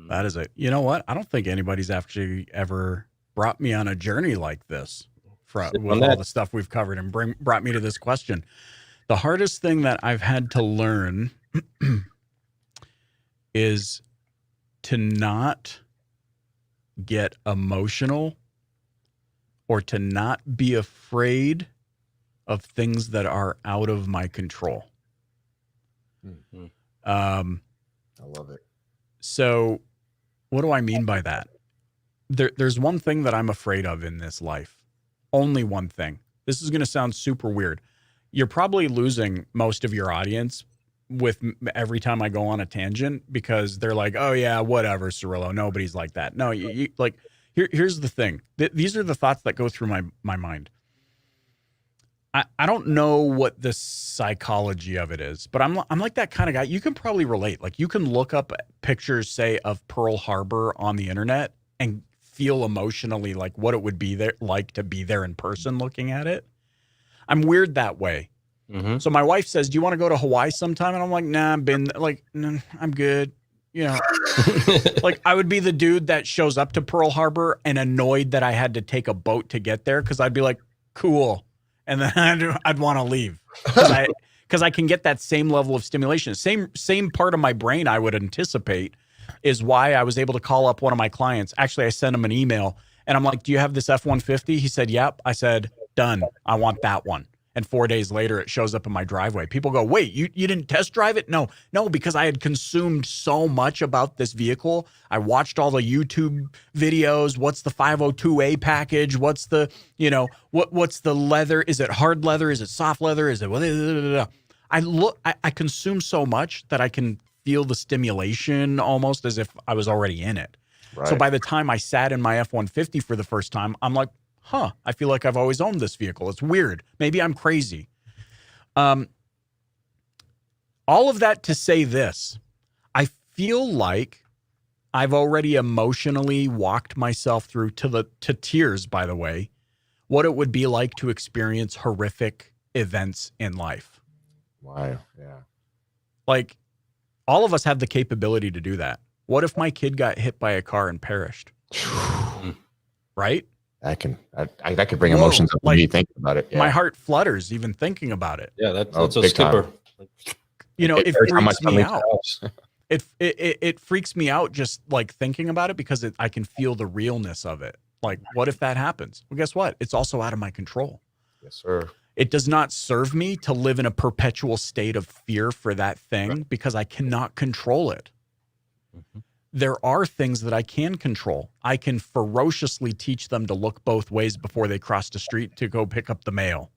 That is you know what? I don't think anybody's actually ever brought me on a journey like this with all the stuff we've covered and brought me to this question. The hardest thing that I've had to learn is to not get emotional or to not be afraid of things that are out of my control. I love it. So what do I mean by that? There's one thing that I'm afraid of in this life. Only one thing. This is going to sound super weird. You're probably losing most of your audience with every time I go on a tangent because they're like, oh yeah, whatever, Cirillo, nobody's like that. No, you like, here's the thing. These are the thoughts that go through my mind. I don't know what the psychology of it is, but I'm like that kind of guy. You can probably relate. Like you can look up pictures, say, of Pearl Harbor on the internet and feel emotionally like what it would be there like to be there in person looking at it. I'm weird that way. Mm-hmm. So my wife says, do you want to go to Hawaii sometime? And I'm like, nah, I'm good. You know, like I would be the dude that shows up to Pearl Harbor and annoyed that I had to take a boat to get there. Cause I'd be like, cool. And then I'd want to leave because I can get that same level of stimulation. Same part of my brain I would anticipate is why I was able to call up one of my clients. Actually, I sent him an email and I'm like, do you have this F-150? He said, yep. I said, done. I want that one. And 4 days later, it shows up in my driveway. People go, wait, you didn't test drive it? No, because I had consumed so much about this vehicle. I watched all the YouTube videos. What's the 502A package? What's the, what's the leather? Is it hard leather? Is it soft leather? Is it, I consume so much that I can feel the stimulation almost as if I was already in it. Right. So by the time I sat in my F-150 for the first time, I'm like, I feel like I've always owned this vehicle. It's weird. Maybe I'm crazy. All of that to say this, I feel like I've already emotionally walked myself through to tears, by the way, what it would be like to experience horrific events in life. Wow. Yeah. Like all of us have the capability to do that. What if my kid got hit by a car and perished? Right? That could bring emotions up when you think about it. Yeah. My heart flutters even thinking about it. Yeah, that's a skipper. It freaks me out. It freaks me out just like thinking about it because I can feel the realness of it. Like, what if that happens? Well, guess what? It's also out of my control. Yes, sir. It does not serve me to live in a perpetual state of fear for that thing because I cannot control it. There are things that I can control. I can ferociously teach them to look both ways before they cross the street to go pick up the mail.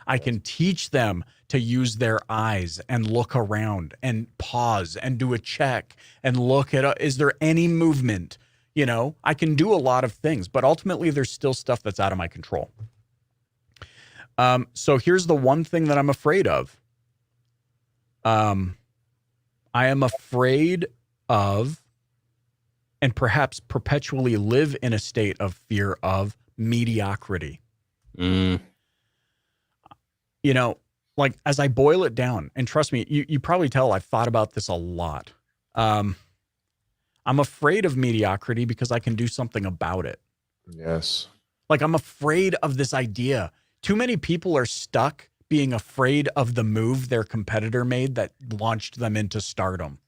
I can teach them to use their eyes and look around and pause and do a check and look at, is there any movement? You know, I can do a lot of things, but ultimately there's still stuff that's out of my control. So here's the one thing that I'm afraid of. I am afraid of, and perhaps perpetually live in a state of fear of mediocrity. You know, like as I boil it down, and trust me, you probably tell I've thought about this a lot. I'm afraid of mediocrity because I can do something about it. Yes. Like I'm afraid of this idea. Too many people are stuck being afraid of the move their competitor made that launched them into stardom.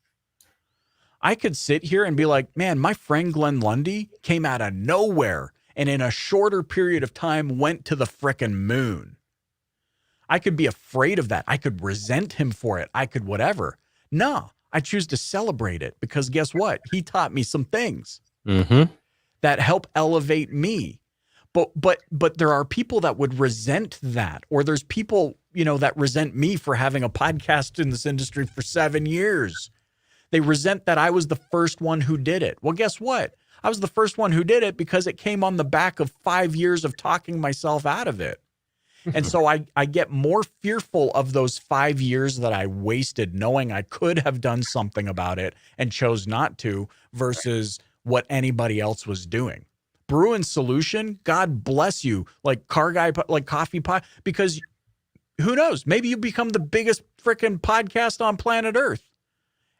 I could sit here and be like, man, my friend Glenn Lundy came out of nowhere and in a shorter period of time went to the frickin' moon. I could be afraid of that. I could resent him for it. I could whatever. No, I choose to celebrate it because guess what? He taught me some things that help elevate me. But there are people that would resent that, or there's people, you know, that resent me for having a podcast in this industry for 7 years. They resent that I was the first one who did it. Well, guess what? I was the first one who did it because it came on the back of 5 years of talking myself out of it. And so I get more fearful of those 5 years that I wasted knowing I could have done something about it and chose not to versus what anybody else was doing. Brew and Solution, God bless you, like car guy, like coffee pot, because who knows? Maybe you become the biggest freaking podcast on planet Earth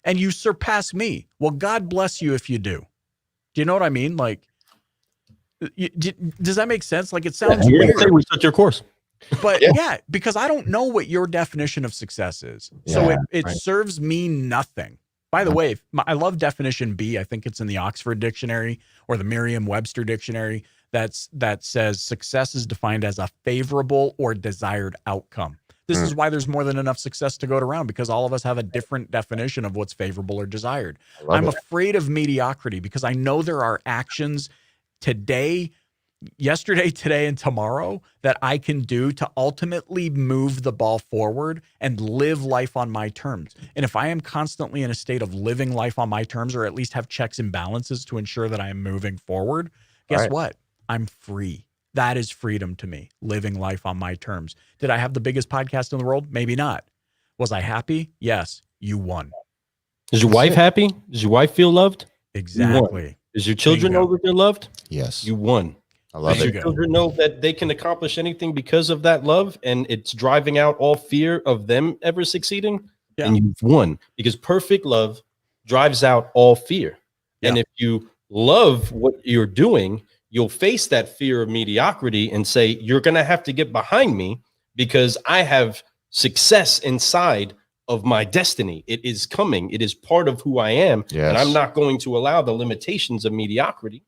and you surpass me. Well, God bless you if you do. Do you know what I mean? Like, does that make sense? Like, it sounds weird. We set your course. But yeah, because I don't know what your definition of success is. So it serves me nothing. By the way, I love definition B. I think it's in the Oxford Dictionary or the Merriam-Webster Dictionary that says success is defined as a favorable or desired outcome. This is why there's more than enough success to go around because all of us have a different definition of what's favorable or desired. I'm afraid of mediocrity because I know there are actions today, yesterday, today, and tomorrow that I can do to ultimately move the ball forward and live life on my terms. And if I am constantly in a state of living life on my terms, or at least have checks and balances to ensure that I am moving forward, guess what? I'm free. That is freedom to me, living life on my terms. Did I have the biggest podcast in the world? Maybe not. Was I happy? Yes. You won. Is your wife happy? Does your wife feel loved? Exactly. Does your children know that they're loved? Yes. You won. I love it. Your children know that they can accomplish anything because of that love, and it's driving out all fear of them ever succeeding. Yeah. And you've won because perfect love drives out all fear. Yeah. And if you love what you're doing, you'll face that fear of mediocrity and say, you're going to have to get behind me because I have success inside of my destiny. It is coming. It is part of who I am. Yes. And I'm not going to allow the limitations of mediocrity.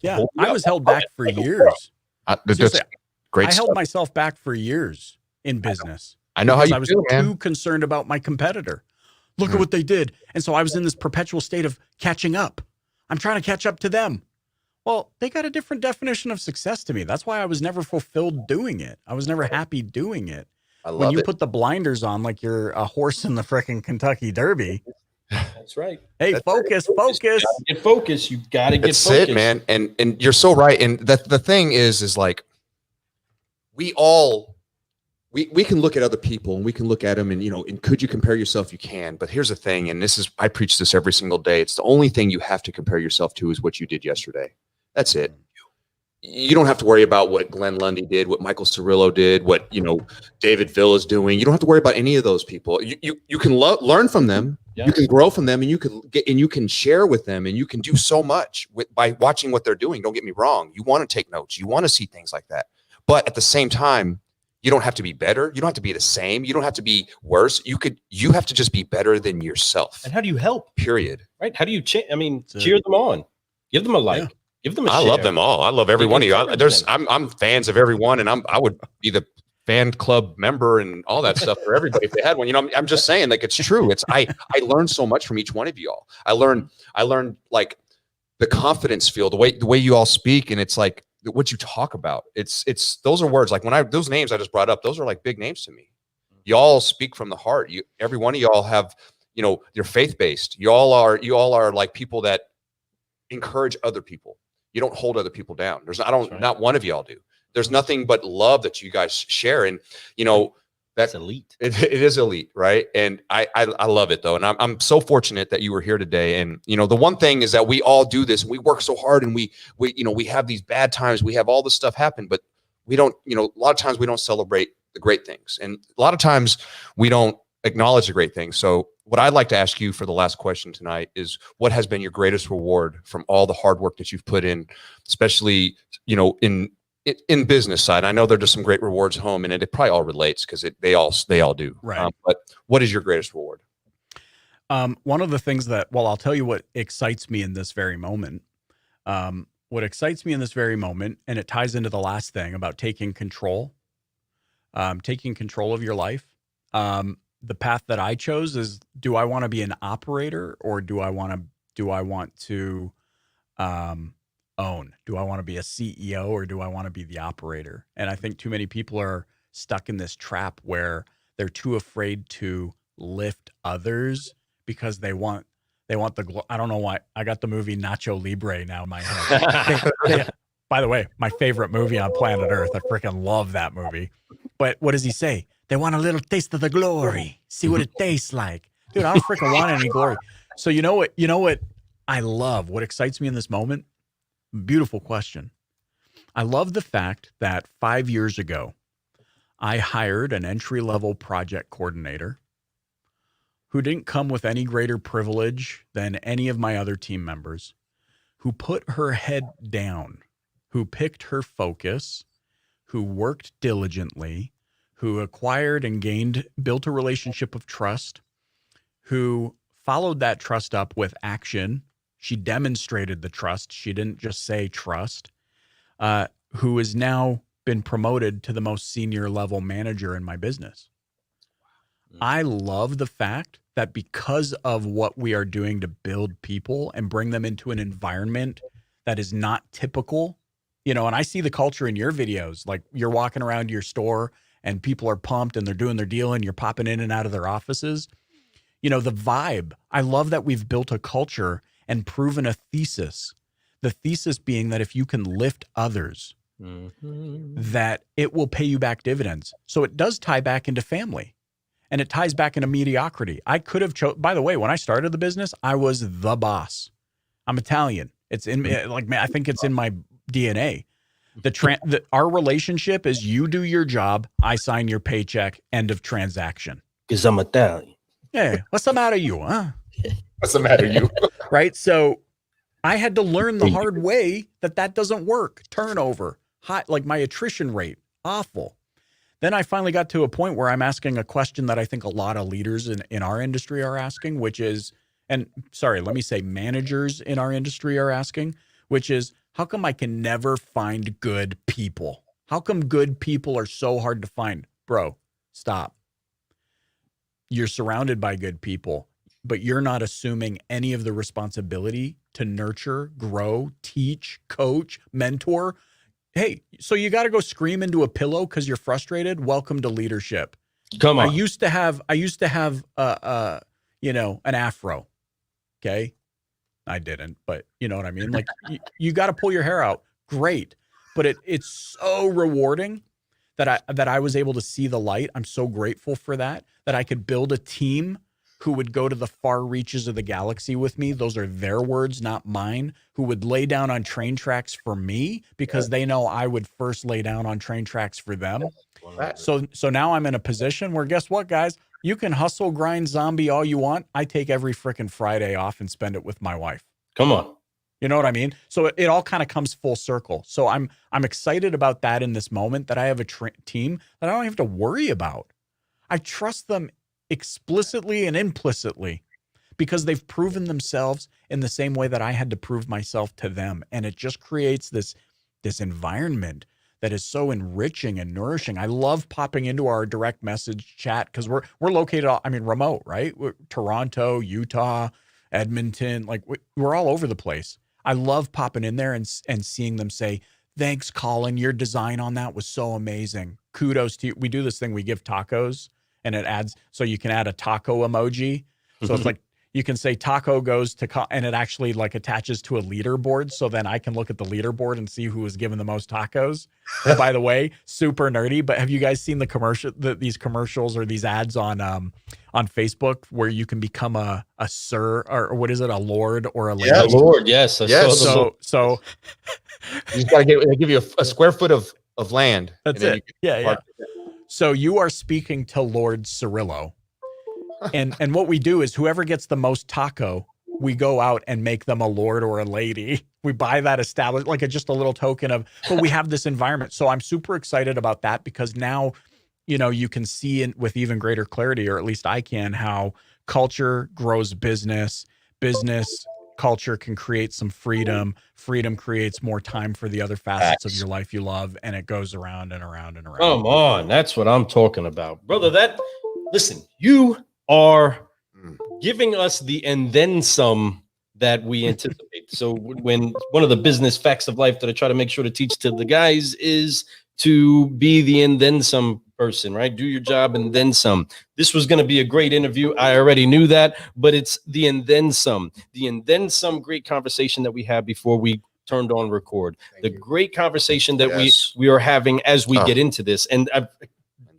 Yeah, I was held back for years. That's great. I held myself back for years in business. I know how you I was feel, man. too concerned about my competitor. Look at what they did. And so I was in this perpetual state of catching up. I'm trying to catch up to them. Well, they got a different definition of success to me. That's why I was never fulfilled doing it. I was never happy doing it. When you put the blinders on like you're a horse in the frickin' Kentucky Derby. That's right. Hey, That's focus. You get focused. You got to get That's focused. it, man. And you're so right. And the thing is like, we can look at other people and we can look at them and, you know, and could you compare yourself? You can. But here's the thing. And I preach this every single day. It's the only thing you have to compare yourself to is what you did yesterday. That's it. You don't have to worry about what Glenn Lundy did, what Michael Cirillo did, what, you know, David Vill is doing. You don't have to worry about any of those people. You can learn from them. Yeah. You can grow from them, and you can share with them, and you can do so much by watching what they're doing. Don't get me wrong. You want to take notes. You want to see things like that. But at the same time, you don't have to be better. You don't have to be the same. You don't have to be worse. You have to just be better than yourself. And how do you help? Period. Right? How do you change? I mean, cheer them on. Give them a like. Yeah. Give them a I share. love them all. I love every one of you. I'm fans of everyone, and I would be the fan club member and all that stuff for everybody if they had one. You know, I'm just saying, like, it's true. I learned so much from each one of y'all. I learned like the confidence feel, the way you all speak, and it's like what you talk about. It's those are words like those names I just brought up, those are like big names to me. Y'all speak from the heart. Every one of y'all have, you know, you're faith-based. You all are like people that encourage other people. You don't hold other people down. Not one of y'all do. There's nothing but love that you guys share. And, you know, that's elite. It is elite. Right. And I love it though. And I'm so fortunate that you were here today. And, you know, the one thing is that we all do this and we work so hard and we have these bad times. We have all this stuff happen, but we don't, you know, a lot of times we don't celebrate the great things. And a lot of times we don't acknowledge the great things. So what I'd like to ask you for the last question tonight is, what has been your greatest reward from all the hard work that you've put in, especially, you know, in business side? I know there are some great rewards home, and it probably all relates because they all do. Right. But what is your greatest reward? One of the things I'll tell you what excites me in this very moment. What excites me in this very moment, and it ties into the last thing about taking control of your life. The path that I chose is, do I want to be an operator, or do I want to own? Do I want to be a CEO, or do I want to be the operator? And I think too many people are stuck in this trap where they're too afraid to lift others because they want I don't know why I got the movie Nacho Libre now in my head. By the way, my favorite movie on planet Earth. I freaking love that movie. But what does he say? They want a little taste of the glory. See what it tastes like. Dude, I don't freaking want any glory. So you know what I love? What excites me in this moment? Beautiful question. I love the fact that 5 years ago, I hired an entry-level project coordinator who didn't come with any greater privilege than any of my other team members, who put her head down, who picked her focus, who worked diligently, who acquired and built a relationship of trust, who followed that trust up with action. She demonstrated the trust. She didn't just say trust, who has now been promoted to the most senior level manager in my business. I love the fact that because of what we are doing to build people and bring them into an environment that is not typical, you know, and I see the culture in your videos, like you're walking around your store and people are pumped and they're doing their deal and you're popping in and out of their offices. You know, the vibe. I love that we've built a culture and proven a thesis. The thesis being that if you can lift others, that it will pay you back dividends. So it does tie back into family, and it ties back into mediocrity. I could have by the way, when I started the business, I was the boss. I'm Italian. It's in I think it's in my DNA. Our relationship is, you do your job, I sign your paycheck, end of transaction. Because I'm Italian. Hey, what's the matter, you, huh? What's the matter, you? Right? So I had to learn the hard way that doesn't work. Turnover, high, like my attrition rate, awful. Then I finally got to a point where I'm asking a question that I think a lot of leaders in our industry are asking, which is, managers in our industry are asking, which is, how come I can never find good people? How come good people are so hard to find? Bro, stop. You're surrounded by good people, but you're not assuming any of the responsibility to nurture, grow, teach, coach, mentor. Hey, so you got to go scream into a pillow because you're frustrated? Welcome to leadership. Come on. I used to have an afro. Okay. I didn't, but you know what I mean? Like you got to pull your hair out. Great. But it's so rewarding that I was able to see the light. I'm so grateful for that I could build a team who would go to the far reaches of the galaxy with me. Those are their words, not mine, who would lay down on train tracks for me because they know I would first lay down on train tracks for them. So now I'm in a position where, guess what, guys? You can hustle, grind, zombie all you want. I take every freaking Friday off and spend it with my wife. Come on. You know what I mean? So it all kind of comes full circle. So I'm excited about that in this moment, that I have a team that I don't have to worry about. I trust them explicitly and implicitly because they've proven themselves in the same way that I had to prove myself to them. And it just creates this environment that is so enriching and nourishing. I love popping into our direct message chat because we're located, remote, right? Toronto, Utah, Edmonton, like we're all over the place. I love popping in there and seeing them say, thanks, Colin. Your design on that was so amazing. Kudos to you. We do this thing. We give tacos and it adds, so you can add a taco emoji. So it's like, you can say taco goes to, and it actually like attaches to a leaderboard. So then I can look at the leaderboard and see who was given the most tacos. And by the way, super nerdy, but have you guys seen these commercials or these ads on Facebook where you can become a sir or what is it? A lord or a lady? Yeah, Lord. Yes. I saw the So You just got to they give you a square foot of land. That's it. Yeah. So you are speaking to Lord Cirillo. And what we do is whoever gets the most taco, we go out and make them a lord or a lady. We buy that established, like just a little token of, but we have this environment. So I'm super excited about that because now, you can see with even greater clarity, or at least I can, how culture grows business culture can create some freedom. Freedom creates more time for the other facets of your life you love. And it goes around and around and around. Come on. That's what I'm talking about, brother. Listen, you are giving us the and then some that we anticipate. So when one of the business facts of life that I try to make sure to teach to the guys is to be the and then some person, right? Do your job and then some. This was going to be a great interview. I already knew that, but it's the and then some great conversation that we had before we turned on record. Great conversation that we are having as we get into this. And I've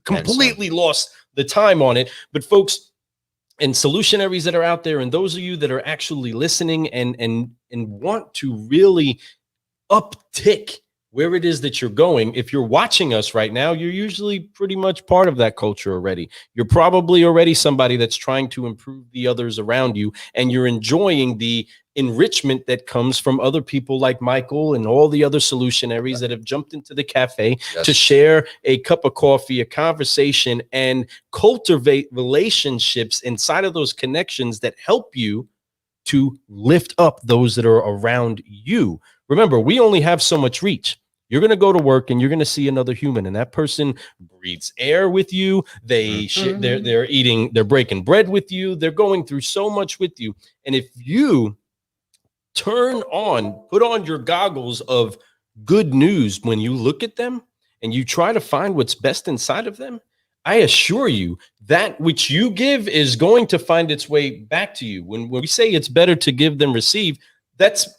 completely lost the time on it, but folks, and solutionaries that are out there, and those of you that are actually listening and want to really uptick where it is that you're going. If you're watching us right now, you're usually pretty much part of that culture already. You're probably already somebody that's trying to improve the others around you, and you're enjoying the enrichment that comes from other people like Michael and all the other solutionaries that have jumped into the cafe to share a cup of coffee, a conversation, and cultivate relationships inside of those connections that help you to lift up those that are around you. Remember, we only have so much reach. You're going to go to work and you're going to see another human, and that person breathes air with you. They're breaking bread with you. They're going through so much with you. And if you put on your goggles of good news when you look at them and you try to find what's best inside of them, I assure you that which you give is going to find its way back to you. When we say it's better to give than receive, that's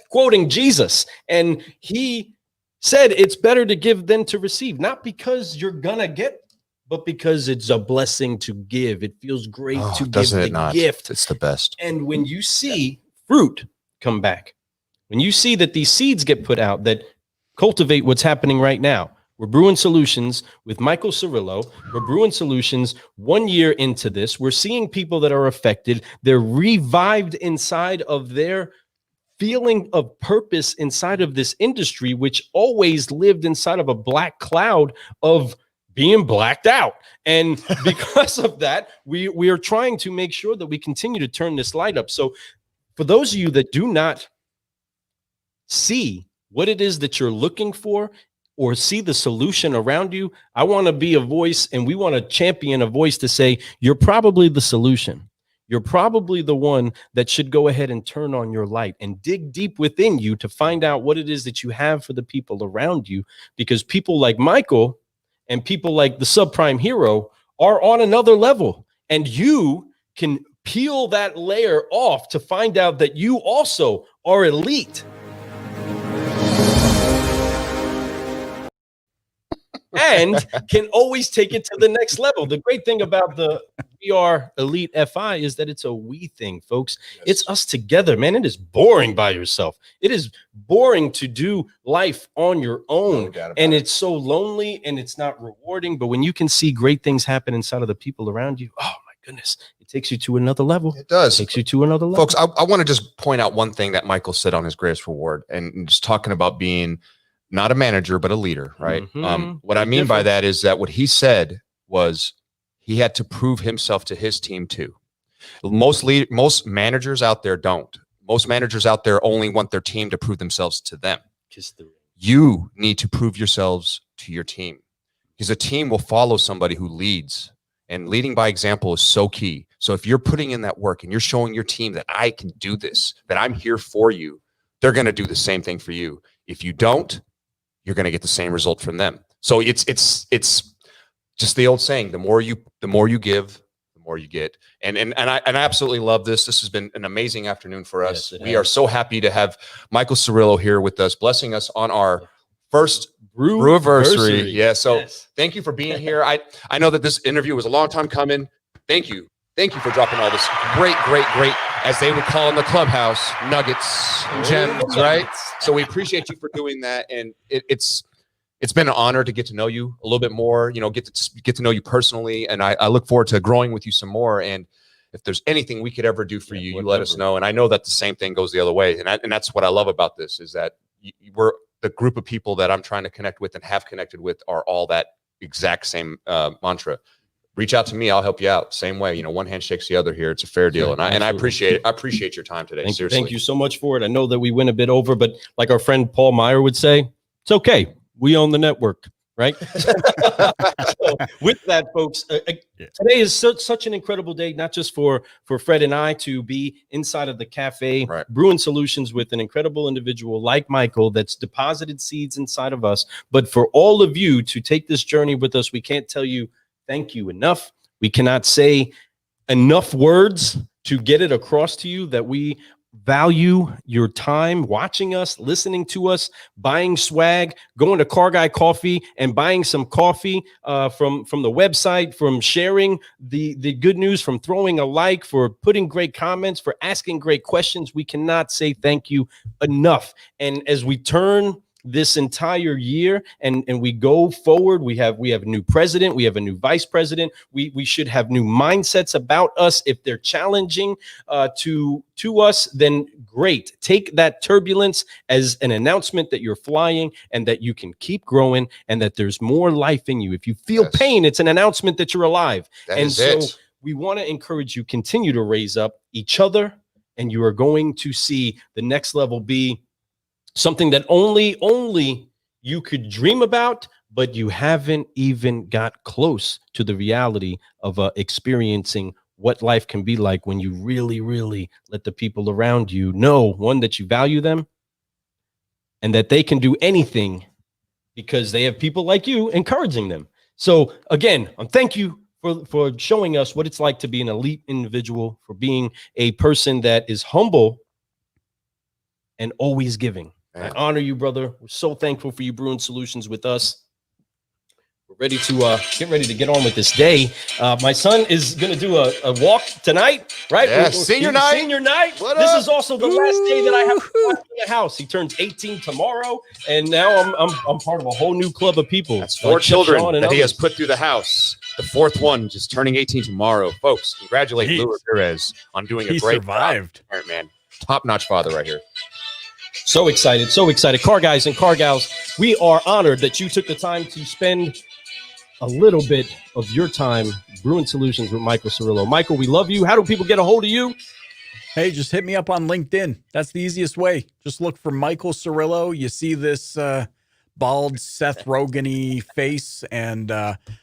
quoting Jesus. And he said it's better to give than to receive, not because you're gonna get, but because it's a blessing to give. It feels great to give the gift. It's the best. And when you see fruit come back, when you see that these seeds get put out that cultivate what's happening right now. We're brewing solutions with Michael Cirillo. We're brewing solutions 1 year into this. We're seeing people that are affected. They're revived inside of their feeling of purpose inside of this industry, which always lived inside of a black cloud of being blacked out. And because of that, we are trying to make sure that we continue to turn this light up. So for those of you that do not see what it is that you're looking for or see the solution around you, I want to be a voice, and we want to champion a voice to say, you're probably the solution. You're probably the one that should go ahead and turn on your light and dig deep within you to find out what it is that you have for the people around you, because people like Michael and people like the subprime hero are on another level, and you can peel that layer off to find out that you also are elite. And can always take it to the next level. The great thing about the We Are Elite FI is that it's a we thing, folks. Yes. It's us together, man. It is boring by yourself. It is boring to do life on your own. And it's so lonely and it's not rewarding. But when you can see great things happen inside of the people around you, oh my goodness, it takes you to another level. It does. It takes you to another level. Folks, I want to just point out one thing that Michael said on his greatest reward, and just talking about being not a manager, but a leader, right? Mm-hmm. What I mean by that is that what he said was he had to prove himself to his team too. Most managers out there don't. Most managers out there only want their team to prove themselves to them. You need to prove yourselves to your team, because a team will follow somebody who leads, and leading by example is so key. So if you're putting in that work and you're showing your team that I can do this, that I'm here for you, they're going to do the same thing for you. If you don't, you're going to get the same result from them. So it's just the old saying, the more you give, the more you get. And I absolutely love this. This has been an amazing afternoon for us. Yes, we are so happy to have Michael Cirillo here with us, blessing us on our first Brewiversary. Yeah. So thank you for being here. I know that this interview was a long time coming. Thank you. Thank you for dropping all this great, as they would call in the clubhouse, nuggets and gems, right? So we appreciate you for doing that. And it's been an honor to get to know you a little bit more, get to know you personally. And I look forward to growing with you some more. And if there's anything we could ever do for you, you let us know. And I know that the same thing goes the other way. And that's what I love about this, is that we're the group of people that I'm trying to connect with and have connected with are all that exact same mantra. Reach out to me. I'll help you out. Same way, one hand shakes the other here. It's a fair deal. And I appreciate it. I appreciate your time today. Seriously. Thank you so much for it. I know that we went a bit over, but like our friend Paul Meyer would say, it's okay. We own the network, right? So with that, folks, today is such an incredible day, not just for Fred and I to be inside of the cafe, brewing solutions with an incredible individual like Michael that's deposited seeds inside of us, but for all of you to take this journey with us. We can't tell you thank you enough. We cannot say enough words to get it across to you that we value your time watching us, listening to us, buying swag, going to Car Guy Coffee and buying some coffee from the website, from sharing the good news, from throwing a like, for putting great comments, for asking great questions. We cannot say thank you enough. And as we turn this entire year and we go forward, we have a new president, we have a new vice president. We should have new mindsets about us. If they're challenging to us, then great. Take that turbulence as an announcement that you're flying and that you can keep growing and that there's more life in you. If you feel pain, it's an announcement that you're alive. We want to encourage you, continue to raise up each other, and you are going to see the next level be something that only you could dream about, but you haven't even got close to the reality of experiencing what life can be like when you really, really let the people around you know, one, that you value them and that they can do anything because they have people like you encouraging them. So again, thank you for showing us what it's like to be an elite individual, for being a person that is humble and always giving. I honor you, brother. We're so thankful for you brewing solutions with us. We're ready to get on with this day. My son is going to do a walk tonight, right? Yeah, senior night. Senior night. This is also the last day that I have to walk in the house. He turns 18 tomorrow, and now I'm part of a whole new club of people. That's 4 children that he has put through the house. The 4th one just turning 18 tomorrow. Folks, congratulate Lou Ramirez on doing a great job. Man, top-notch father right here. So excited. Car guys and car gals, we are honored that you took the time to spend a little bit of your time brewing solutions with Michael Cirillo. Michael, we love you. How do people get a hold of you? Hey, just hit me up on LinkedIn. That's the easiest way. Just look for Michael Cirillo. You see this bald Seth Rogen-y face, and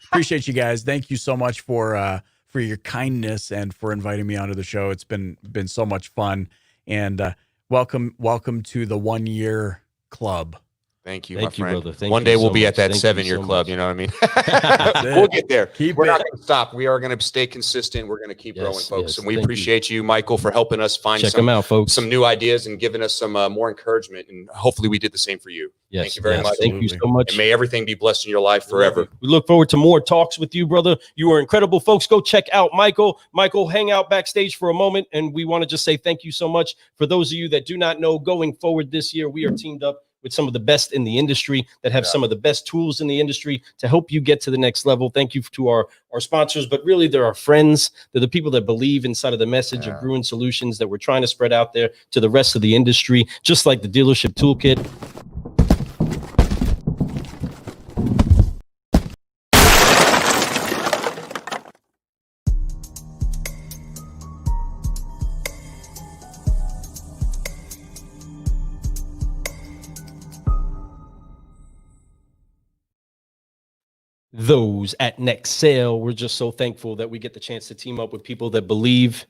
appreciate you guys. Thank you so much for your kindness and for inviting me onto the show. It's been so much fun, and welcome to the 1 year club. Thank you, my friend. Brother. One day we'll be at that 7-year club. You know what I mean? We'll get there. We're not going to stop. We are going to stay consistent. We're going to keep growing, folks. And we appreciate you, Michael, for helping us find some new ideas and giving us some more encouragement. And hopefully we did the same for you. Thank you very much. Thank you so much. And may everything be blessed in your life forever. We look forward to more talks with you, brother. You are incredible. Folks, go check out Michael. Michael, hang out backstage for a moment. And we want to just say thank you so much. For those of you that do not know, going forward this year, we are teamed up with some of the best in the industry that have some of the best tools in the industry to help you get to the next level. Thank you to our sponsors, but really they're our friends. They're the people that believe inside of the message of brewing solutions that we're trying to spread out there to the rest of the industry, just like the Dealership Toolkit. those at next sale. We're just so thankful that we get the chance to team up with people that believe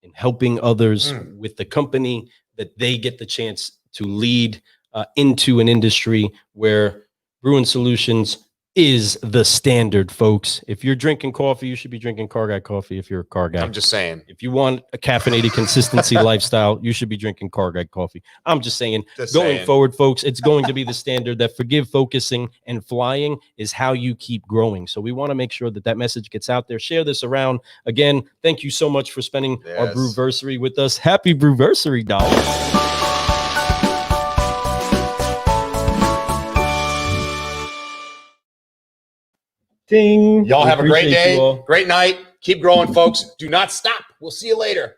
in helping others with the company, that they get the chance to lead into an industry where Brewing Solutions is the standard, folks. If you're drinking coffee, you should be drinking Car Guy coffee. If you're a car guy, I'm just saying. if you want a caffeinated consistency lifestyle, you should be drinking Car Guy coffee. I'm just saying, going forward, folks, it's going to be the standard that forgive, focusing, and flying is how you keep growing. So we want to make sure that that message gets out there. Share this around. Again, thank you so much for spending our Brewiversary with us. Happy Brewiversary, dog. Y'all have a great day, great night. Keep growing, folks. Do not stop. We'll see you later.